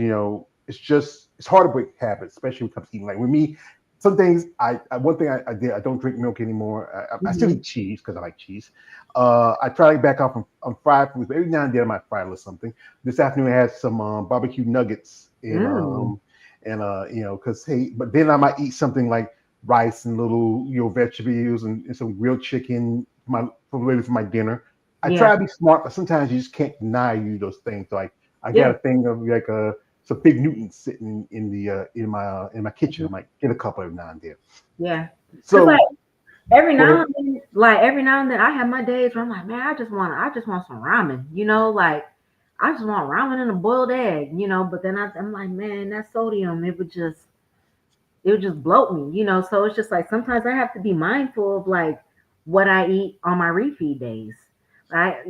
it's hard to break habits, especially when it comes to eating. Like with me, some things one thing I did, I don't drink milk anymore. I still Mhm. eat cheese because I like cheese. I try to back off on fried foods, but every now and then I might fry a little something. This afternoon I had some barbecue nuggets Mm. because hey, but then I might eat something like rice and little vegetables and some grilled chicken for my dinner. I Yeah. try to be smart, but sometimes you just can't deny you those things. Like I got Yeah. a thing of like some big Newtons sitting in my kitchen. I Mhm. might get a couple every now and then. Yeah. Cause like So go ahead. every now and then I have my days where I'm like, man, I just want some ramen, like I just want ramen and a boiled egg, but then I'm like, man, that sodium, it would just bloat me, so it's just like sometimes I have to be mindful of like what I eat on my refeed days. Like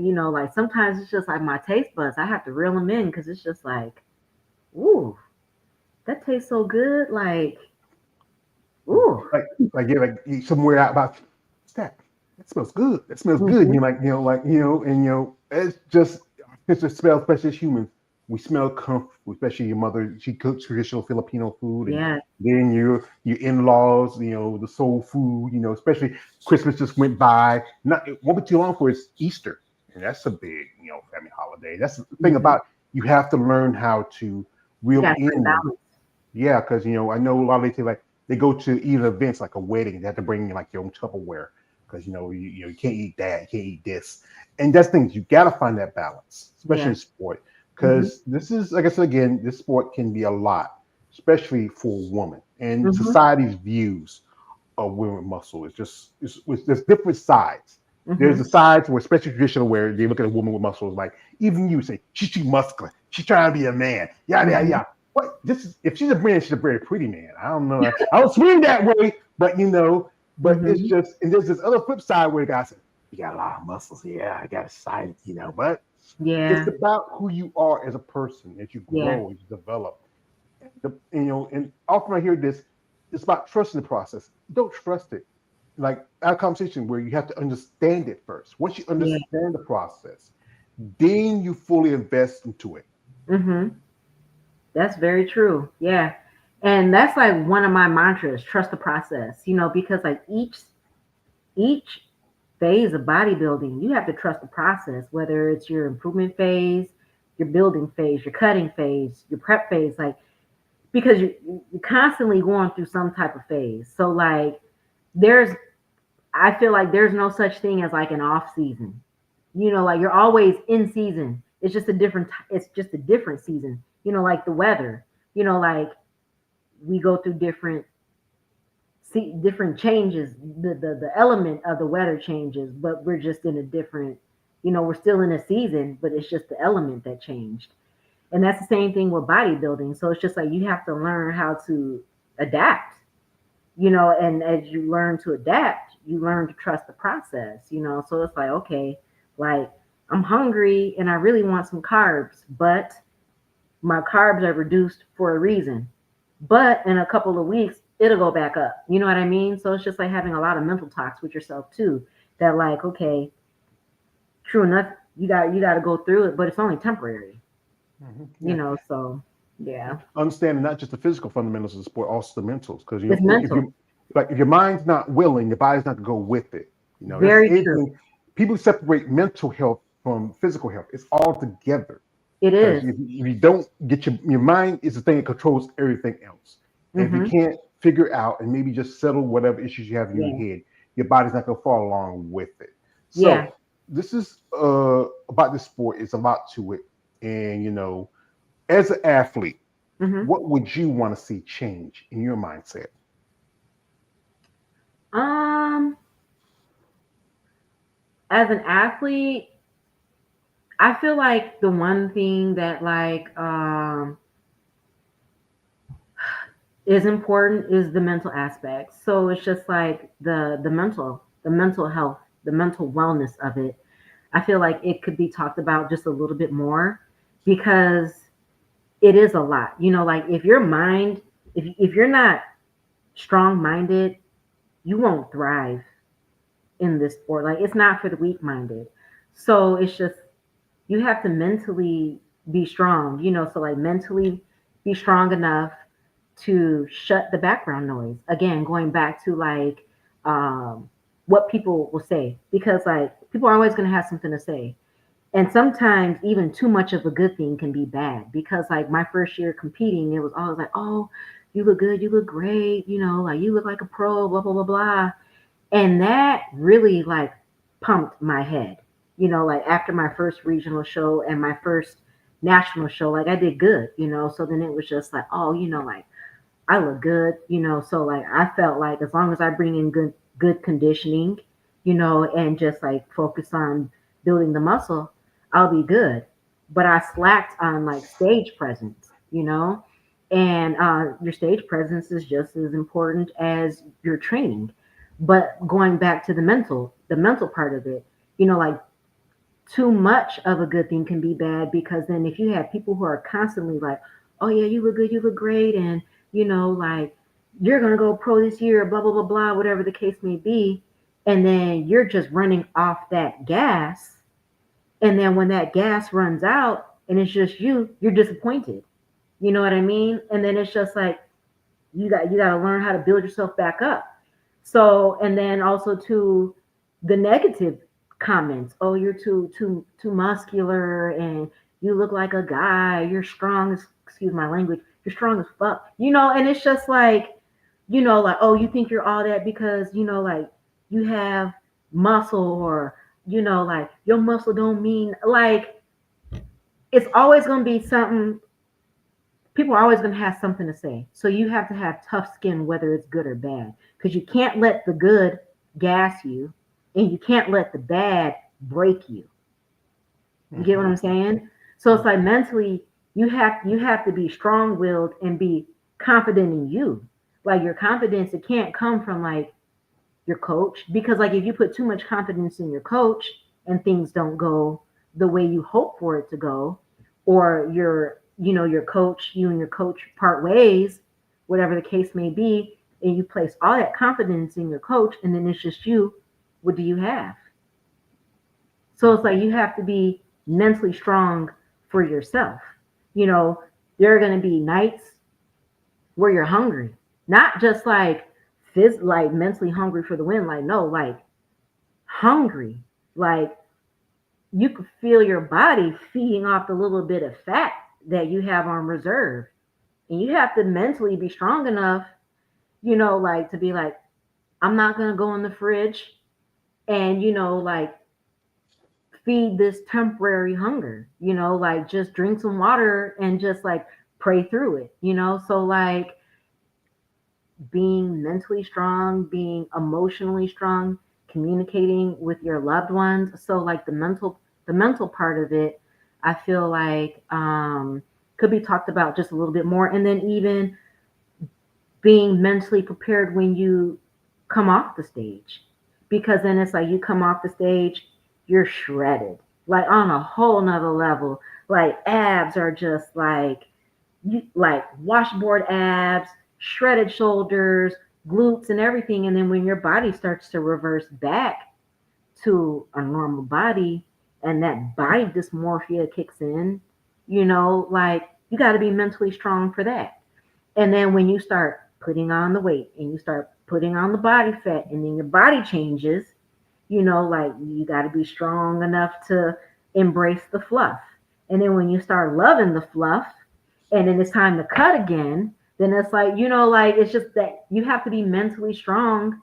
sometimes it's just like my taste buds, I have to reel them in because it's just like, ooh, that tastes so good. Like, ooh. like like you somewhere out about what's that? That smells good. That smells good. And Mhm. you're like, and it's just smell, especially as humans. We smell comfort, especially your mother. She cooks traditional Filipino food, and Yeah. then your in-laws, the soul food, especially Christmas just went by. Not it won't be too long for it's Easter, and that's a big, family holiday. That's the thing Mhm. about you have to learn how to You reel got to find in. balance. Yeah, because I know a lot of they say like they go to either events like a wedding, they have to bring like your own Tupperware because you can't eat that, you can't eat this, and that's things you got to find that balance, especially Yeah. in sport, Mhm. because this is like I said again, this sport can be a lot, especially for a woman and Mhm. society's views of women with muscle. There's different sides. There's Mhm. the sides where, especially traditional, where they look at a woman with muscles like even you say she's too muscular, she's trying to be a man, yada yada Mhm. yada. What this is if she's a man, she's a very pretty man. I don't know. I don't swing that way, but but it's Mhm. just and there's this other flip side where the guy said, you got a lot of muscles. Yeah, I got a side, but it's Yeah. about who you are as a person as you Yeah. grow, as you develop. And often I hear this, it's about trusting the process. Don't trust it. Like our conversation where you have to understand it first. Once you Yeah. understand the process, then you fully invest into it. Mhm. That's very true. Yeah. And that's like one of my mantras, trust the process, because like each phase of bodybuilding, you have to trust the process, whether it's your improvement phase, your building phase, your cutting phase, your prep phase, like because you're constantly going through some type of phase. So like there's I feel like there's no such thing as like an off season. Like you're always in season. It's just a different season. Like the weather. Like we go through different changes. The element of the weather changes, but we're just in a different We're still in a season, but it's just the element that changed. And that's the same thing with bodybuilding. So it's just like you have to learn how to adapt, and as you learn to adapt, you learn to trust the process. So it's like, okay, like I'm hungry and I really want some carbs, but my carbs are reduced for a reason. But in a couple of weeks, it'll go back up. You know what I mean? So it's just like having a lot of mental talks with yourself too. That like, okay, true enough, you got to go through it, but it's only temporary. Yeah. So yeah, Understanding not just the physical fundamentals of the sport, also the mentals. Because it's if mental. you like, if your mind's not willing, your body's not going to go with it. That's Very true. anything. People separate mental health from physical health. It's all together. It Because is. if you don't get your mind is the thing that controls everything else. And if you Mm-hmm. can't figure out and maybe just settle whatever issues you have in your Yeah. head, your body's not going to follow along with it. Yeah. So this is about this sport. It's a lot to it. And as an athlete, Mm-hmm. what would you want to see change in your mindset? Um, as an athlete, I feel like the one thing that like is important is the mental aspect. So it's just like the mental health, the mental wellness of it. I feel like it could be talked about just a little bit more because it is a lot. Like if you're not strong minded, you won't thrive in this sport. Like it's not for the weak minded. So it's just you have to mentally be strong, so like mentally be strong enough to shut the background noise. Again, going back to like what people will say, because like people are always going to have something to say. And sometimes even too much of a good thing can be bad because like my first year competing, it was always like, oh, you look good, you look great, like you look like a pro, blah, blah, blah, blah. And that really like pumped my head. Like after my first regional show and my first national show, like I did good. So then it was just like, oh, like I look good. So like I felt like as long as I bring in good conditioning, and just like focus on building the muscle, I'll be good. But I slacked on like stage presence. And your stage presence is just as important as your training. But going back to the mental part of it, like too much of a good thing can be bad because then if you have people who are constantly like, oh yeah, you look good, you look great, and like you're gonna go pro this year, blah blah blah blah, whatever the case may be, and then you're just running off that gas, and then when that gas runs out and it's just you're disappointed. You know what I mean? And then it's just like you got to learn how to build yourself back up. So, and then also to the negative comments. Oh, you're too muscular, and you look like a guy. You're strong as excuse my language. You're strong as fuck. And it's just like, like oh, you think you're all that because like you have muscle, or like your muscle don't mean like it's always gonna be something. People are always going to have something to say. So you have to have tough skin, whether it's good or bad, because you can't let the good gas you, and you can't let the bad break you. You get what I'm saying? So it's like mentally, you have to be strong willed and be confident in you. Like your confidence, it can't come from like your coach, because like if you put too much confidence in your coach and things don't go the way you hope for it to go, or your coach, you and your coach part ways, whatever the case may be, and you place all that confidence in your coach and then it's just you, what do you have? So it's like you have to be mentally strong for yourself. you know there are going to be nights where you're hungry, not just like like mentally hungry for the win, like no, like hungry, like you could feel your body feeding off the little bit of fat that you have on reserve. And you have to mentally be strong enough, like to be like, I'm not going to go in the fridge and, like feed this temporary hunger, like just drink some water and just like pray through it. So, like, being mentally strong, being emotionally strong, communicating with your loved ones. So, like, the mental the mental part of it, I feel like could be talked about just a little bit more. And then even being mentally prepared when you come off the stage, because then it's like you come off the stage, you're shredded, like on a whole nother level. Like abs are just like you like washboard abs, shredded shoulders, glutes, and everything. And then when your body starts to reverse back to a normal body and that body dysmorphia kicks in, like you got to be mentally strong for that. And then when you start putting on the weight and you start putting on the body fat and then your body changes, like you got to be strong enough to embrace the fluff. And then when you start loving the fluff and then it's time to cut again, then it's like, like it's just that you have to be mentally strong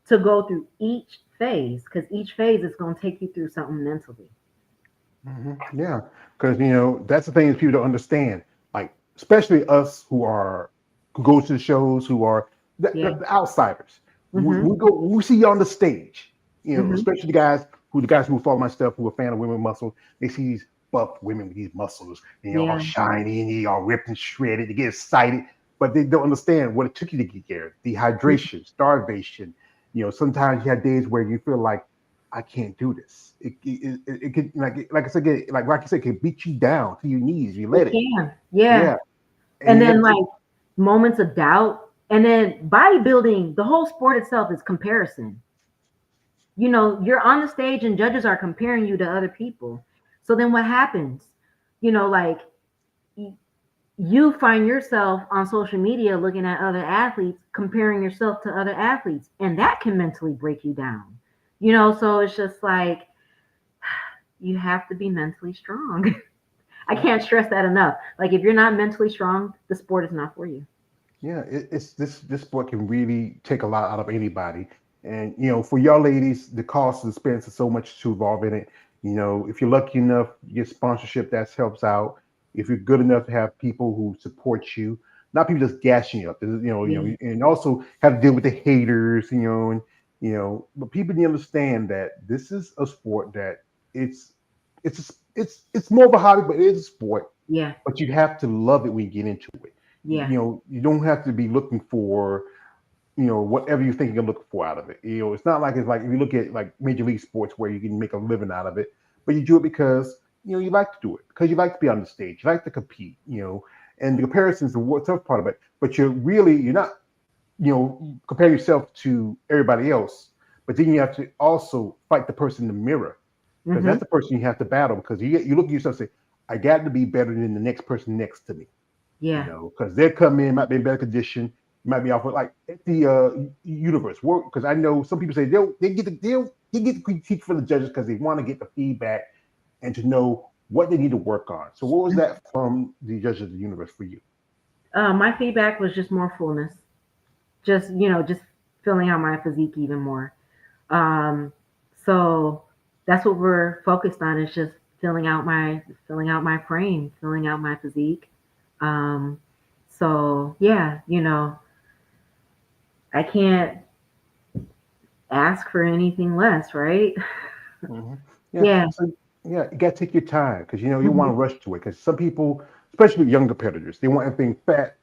to go through each phase because each phase is going to take you through something mentally. Yeah, because that's the thing that people don't understand. Like, especially us who go to the shows, who are Yeah. the outsiders. Mm-hmm. We see you on the stage. Mm-hmm. Especially the guys who follow my stuff, who are fan of women muscle. They see these buff women with these muscles, and all Yeah. shiny and they all ripped and shredded. They get excited, but they don't understand what it took you to get there. Dehydration, starvation. Sometimes you have days where you feel like I can't do this. It could like I said, like you said, it can beat you down to your knees. You let It it. can. Yeah. Yeah, and And you have then to. like moments of doubt. And then bodybuilding, the whole sport itself is comparison. You're on the stage and judges are comparing you to other people. So then what happens? Like you find yourself on social media looking at other athletes, comparing yourself to other athletes, and that can mentally break you down. So it's just like you have to be mentally strong. I can't stress that enough. Like if you're not mentally strong, the sport is not for you. Yeah, it's this sport can really take a lot out of anybody. And for y'all ladies, the cost and expense is so much to involve in it. If you're lucky enough, you get sponsorship that helps out. If you're good enough to have people who support you, not people just gashing you up. Yeah. And also have to deal with the haters. And but people need to understand that this is a sport that it's it's more of a hobby, but it is a sport. Yeah. But you have to love it when you get into it. Yeah. You don't have to be looking for whatever you think you're looking for out of it. It's not like it's like if you look at like major league sports where you can make a living out of it, but you do it because you like to do it because you like to be on the stage, you like to compete. And the comparison is the tough part of it. But you're not comparing yourself to everybody else, but then you have to also fight the person in the mirror because Mm-hmm. that's the person you have to battle because you look at yourself and say, I got to be better than the next person next to me. Yeah. Because they come in, might be in better condition, might be off with like at the universe work. Because I know some people say they get the critique from the judges because they want to get the feedback and to know what they need to work on. So what was that from the judges of the universe for you? My feedback was just more fullness. Just filling out my physique even more. Um, so that's what we're focused on is just filling out my frame, filling out my physique. Um, so yeah, I can't ask for anything less, right? Hmm. Yeah. Yeah. So yeah, you got to take your time because you want to Mhm. rush to it. Because some people, especially young competitors, they want everything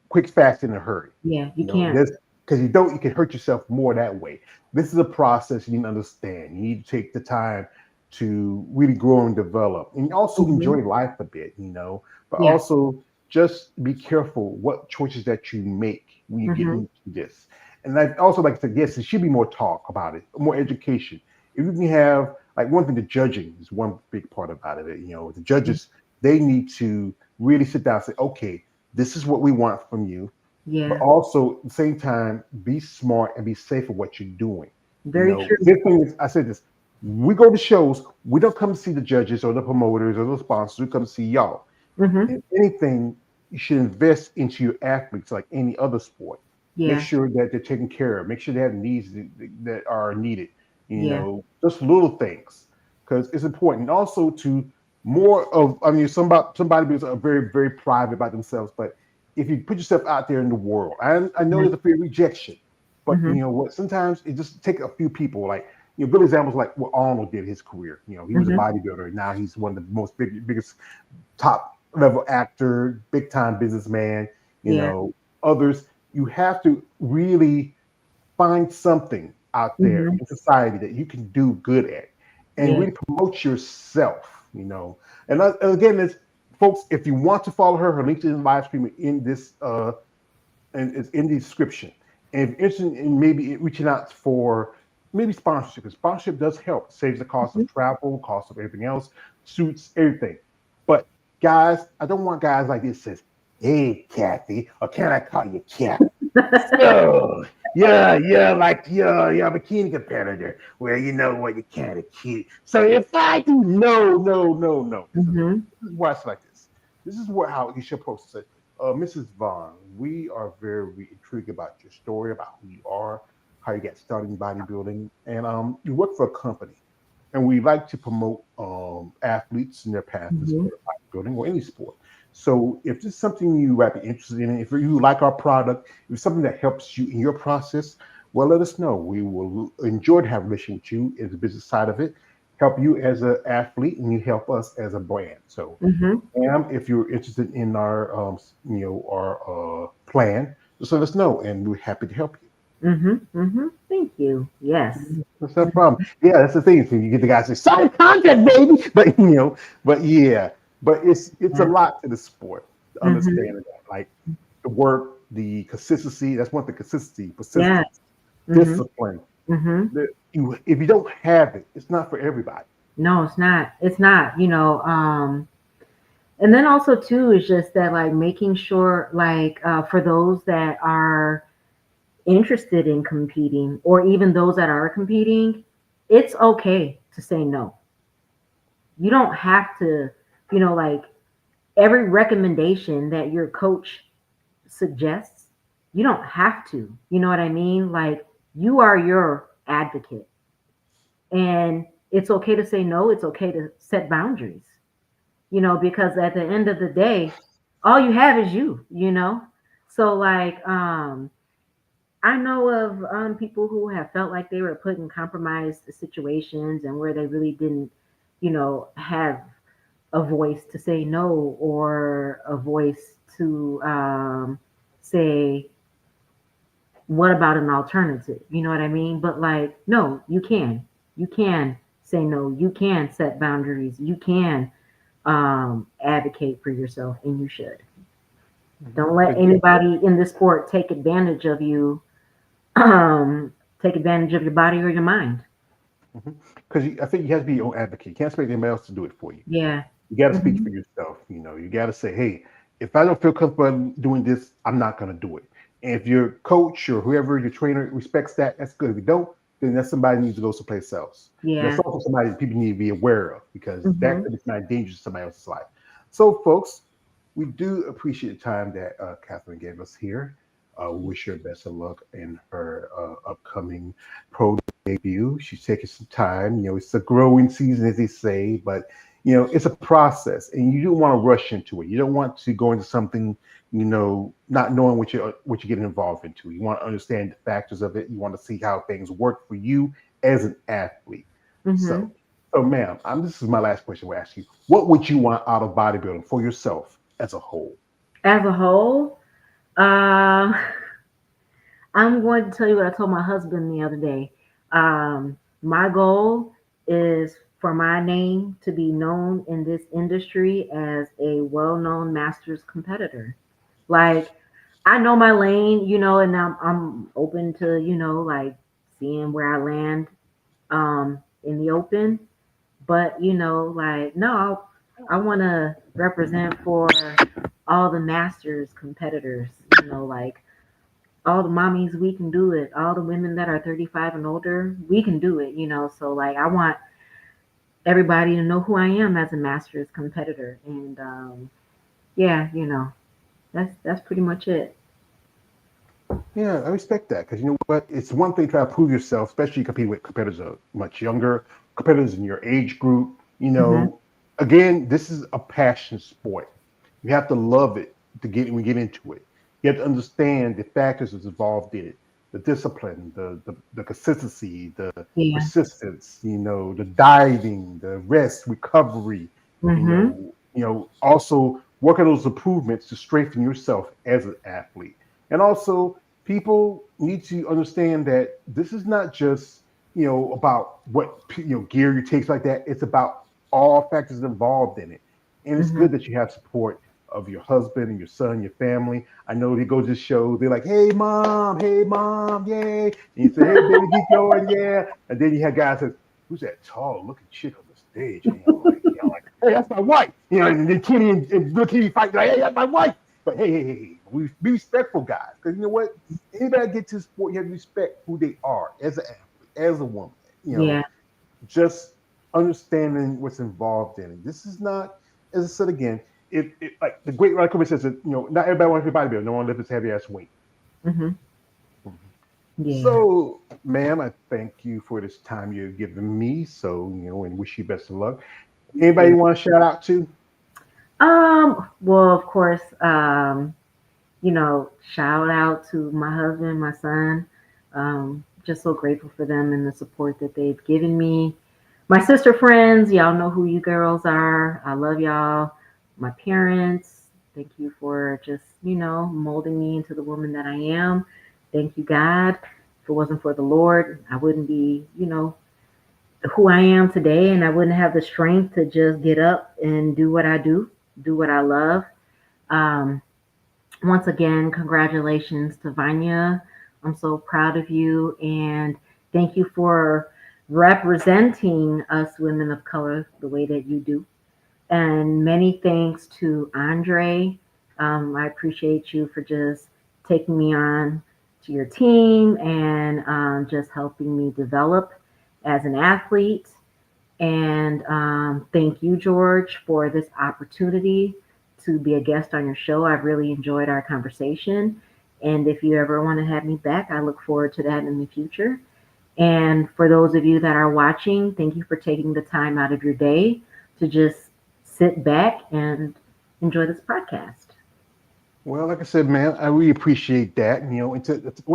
quick, fast, in a hurry. Yeah, you can't. This because you can hurt yourself more that way. This is a process you need to understand. You need to take the time to really grow and develop, and also Mhm. enjoy life a bit. But Yeah. also just be careful what choices that you make when you get Mhm. into this. And I also like to say, yes, there should be more talk about it, more education. If you can have like one thing, the judging is one big part about it. The judges they need to really sit down and say, okay, this is what we want from you, but Yeah. also at the same time be smart and be safe with what you're doing. Very true. Big thing is I said this. We go to shows, we don't come to see the judges or the promoters or the sponsors, we come to see y'all. Mhm. If anything, you should invest into your athletes like any other sport. Make Yeah. sure that they're taken care of. Make sure they have needs that are needed. Yeah. Just little things because it's important. Also, to more of, I mean, somebody is very, very private about themselves, but if you put yourself out there in the world, I know Mhm. there's a fear of rejection, but Mhm. what? Sometimes it just take a few people. Like, good examples like what Arnold did his career. He was a Mm-hmm. bodybuilder, and now he's one of the biggest top level actor, big time businessman. You Yeah. know, others. You have to really find something out there Mm-hmm. in society that you can do good at, and Yeah. really promote yourself. And again, it's folks. If you want to follow her LinkedIn live stream in this and it's in the description. And if you're interested in maybe reaching out for maybe sponsorship, because sponsorship does help, saves the cost Mm-hmm. of travel, cost of everything else, suits, everything. But guys, I don't want guys like this says, "Hey, Kathy," or "Can I call you Kathy?" So, yeah, like you're a bikini competitor. Well, you know what, you can't a kid. So if I do no. Mm-hmm. This is why it's like this. This is what how you should approach it. Mrs. Vaughn, we are very intrigued about your story, about who you are, how you got started in bodybuilding, and you work for a company, and we like to promote athletes in their path to Mm-hmm. sport of bodybuilding or any sport. So if this is something you might be interested in, if you like our product, if it's something that helps you in your process, well, let us know. We will enjoy to have a relationship with you in the business side of it, help you as an athlete, and you help us as a brand. So Mm-hmm. if you're interested in our, our plan, just let us know, and we're happy to help you. Mm-hmm. Mm-hmm. Thank you. Yes. That's no problem. Yeah, that's the thing. So you get the guy say, "Sign a contract, baby," but yeah, but it's a Yeah. lot to the sport. To Mm-hmm. understand that, like the work, the consistency. That's one thing: consistency, Yes. persistence, Mm-hmm. discipline. Mm-hmm. If you don't have it, it's not for everybody. No, it's not. It's not, and then also too is just that like making sure like for those that are interested in competing or even those that are competing, it's okay to say no. You don't have to, like every recommendation that your coach suggests, you don't have to. You know what I mean? Like you are your advocate. And it's okay to say no, it's okay to set boundaries, because at the end of the day, all you have is you. So like I know of people who have felt like they were put in compromised situations and where they really didn't, have a voice to say no or a voice to say, what about an alternative? You know what I mean? But like, no, you can. You can say no. You can set boundaries. You can advocate for yourself, and you should. Don't let Because anybody in this sport take advantage of you, take advantage of your body or your mind. I think you have to be your own advocate. You can't expect anybody else to do it for you. Yeah. You got to speak Hmm. for yourself. You got to say, hey, if I don't feel comfortable doing this, I'm not going to do it. And if your coach or whoever your trainer respects that, that's good. If you don't, then that's somebody needs to go someplace else. And that's Yeah. also somebody that people need to be aware of because that Hmm. could be kind of dangerous to somebody else's life. So, folks, we do appreciate the time that Catherine gave us here. We wish her best of luck in her upcoming pro debut. She's taking some time. It's a growing season, as they say, but it's a process, and you don't want to rush into it. You don't want to go into something, not knowing what you're getting involved into. You want to understand the factors of it. You want to see how things work for you as an athlete. So, Hmm. so ma'am, this is my last question. We'll ask you: what would you want out of bodybuilding for yourself as a whole? As a whole, uh, I'm going to tell you what I told my husband the other day. My goal is for my name to be known in this industry as a well-known masters competitor. Like I know my lane, and I'm open to, like seeing where I land in the open. But like no, I want to represent for all the masters competitors. Like all the mommies, we can do it. All the women that are 35 and older, we can do it. So like I want everybody to know who I am as a masters competitor. And yeah, that's pretty much it. Yeah, I respect that because you know what? It's one thing to try to prove yourself, especially competing with competitors that are much younger, competitors in your age group. Hmm. Again, this is a passion sport. You have to love it to get when you get into it. You have to understand the factors that's involved in it. the discipline, the consistency, the Yeah. persistence, the dieting, the rest, recovery, Mm-hmm. also work on those improvements to strengthen yourself as an athlete. And also, people need to understand that this is not just, about what, gear you take like that. It's about all factors involved in it. And it's Mm-hmm. good that you have support of your husband and your son, your family. I know they go to the show, they're like, hey mom, yay. And you say, hey baby, keep going, yeah. And then you have guys that, who's that tall looking chick on the stage? And like, hey, that's my wife. And then Kenny and Bill Kenny fight, like, hey, that's my wife. But hey, we be respectful, guys. Because you know what? Anybody get to the sport, you have to respect who they are as an athlete, as a woman. Yeah. Just understanding what's involved in it. This is not, as I said again, it like the great Ryan Corbett says that, not everybody wants to be a bodybuilder. No one lifts heavy ass weight. Mm-hmm. Mhm. Yeah. So, ma'am, I thank you for this time you've given me. So, and wish you best of luck. Anybody Yeah. you want to shout out to? Well, of course, shout out to my husband, my son. Just so grateful for them and the support that they've given me. My sister friends, y'all know who you girls are. I love y'all. My parents, thank you for just, molding me into the woman that I am. Thank you, God. If it wasn't for the Lord, I wouldn't be, who I am today, and I wouldn't have the strength to just get up and do what I do what I love. Um, Once again, congratulations to Vanya. I'm so proud of you, and thank you for representing us women of color the way that you do. And many thanks to Andre. I appreciate you for just taking me on to your team and just helping me develop as an athlete. And thank you, George, for this opportunity to be a guest on your show. I've really enjoyed our conversation. And if you ever want to have me back, I look forward to that in the future. And for those of you that are watching, thank you for taking the time out of your day to just sit back and enjoy this podcast. Well, like I said, man, I really appreciate that. And when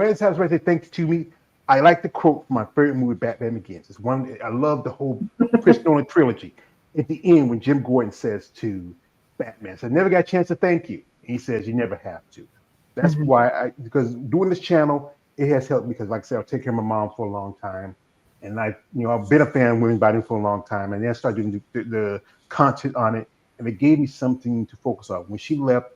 it's times where I say thanks to me, I like the quote from my favorite movie, Batman Begins. It's one I love the whole Chris Nolan trilogy. At the end, when Jim Gordon says to Batman, "I never got a chance to thank you," and he says, "You never have to." That's Mhm. why because doing this channel, it has helped me because, like I said, I've taken care of my mom for a long time, and I've been a fan of women's body for a long time, and then I started doing the content on it, and it gave me something to focus on. When she left,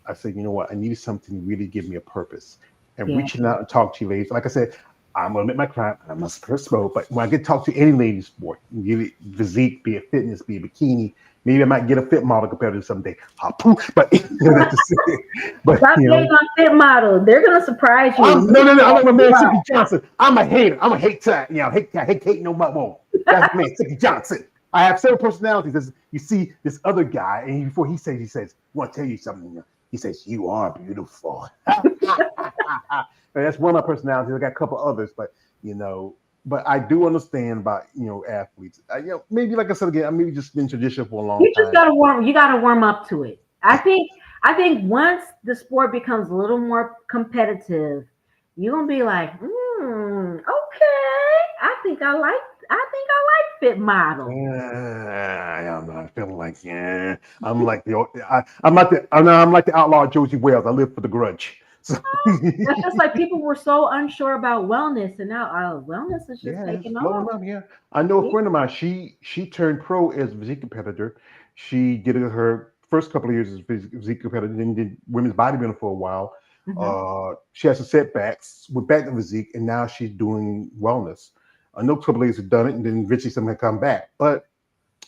I said, you know what? I needed something to really give me a purpose. And Yeah. reaching out and talk to you ladies. Like I said, I'm gonna admit my crime. I'm a first mode, but when I get to talk to any lady sport, really physique, be it fitness, be it bikini, maybe I might get a fit model competitor someday. But that's just it. But Stop hating on Fit Model. They're gonna surprise you. no. I'm like my man Sicky Johnson. I'm a hater. I'm a hate time. I hate hating no more. That's my man Sicky Johnson. I have several personalities. You see this other guy, and before he says, I want to tell you something. He says, "You are beautiful." That's one of my personalities. I got a couple others, but I do understand about athletes. Maybe like I said again, I maybe just been traditional for a long You just time. gotta warm. You gotta warm up to it. I think once the sport becomes a little more competitive, you're gonna be like, okay. I think I like Fit Model. I'm not feeling like I'm like I'm like the outlaw Josie Wales. I live for the grudge. So That's just like people were so unsure about wellness, and now wellness is just yeah, it's taking blowing off. up. Yeah, I know a Yeah. friend of mine. She turned pro as a physique competitor. She did it her first couple of years as a physique competitor, then did women's bodybuilding for a while. Hmm. She had some setbacks, went back to physique, and now she's doing wellness. I know a couple of ladies have done it, and then eventually some have come back. But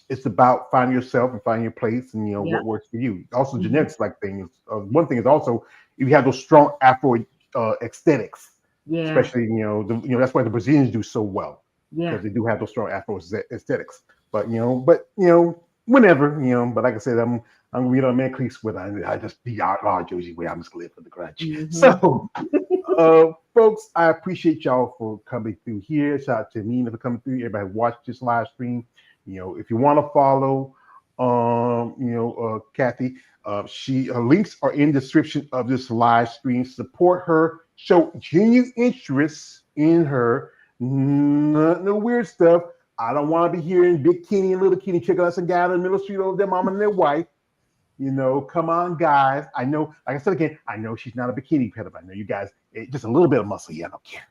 it's about finding yourself and finding your place, and Yep. what works for you. Also, Hmm. genetics like things. One thing is also if you have those strong Afro aesthetics, Yeah. especially that's why the Brazilians do so well Yeah. because they do have those strong Afro aesthetics. But whenever but like I said, I'm man creeps with I just be outlaw Josie way. I'm just gonna live for the grudge. Hmm. So folks, I appreciate y'all for coming through here. Shout out to Nina for coming through. Everybody watch this live stream. If you want to follow, Kathy, she her links are in the description of this live stream. Support her. show genuine interest in her. No weird stuff. I don't want to be hearing Bikini and Little Kitty checking us and guy in the middle of the street over their mom and their wife. Come on, guys. I know, like I said again, I know she's not a bikini pedophile. I know you guys, just a little bit of muscle. Yeah, I don't care.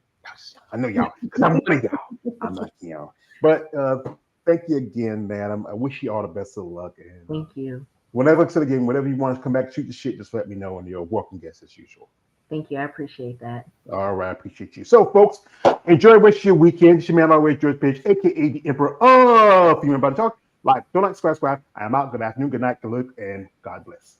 I know y'all, because I'm one of y'all. I'm not, But thank you again, madam. I wish you all the best of luck. And Thank you. whenever, like I said again, whenever you want to come back, shoot the shit, just let me know, and you're a welcome guest as usual. Thank you. I appreciate that. All right, I appreciate you. So, folks, enjoy the rest of your weekend. It's your man, always George Page, aka the Emperor of Female Body Talk. Like, don't like, subscribe. I am out. Good afternoon, good night, good luck, and God bless.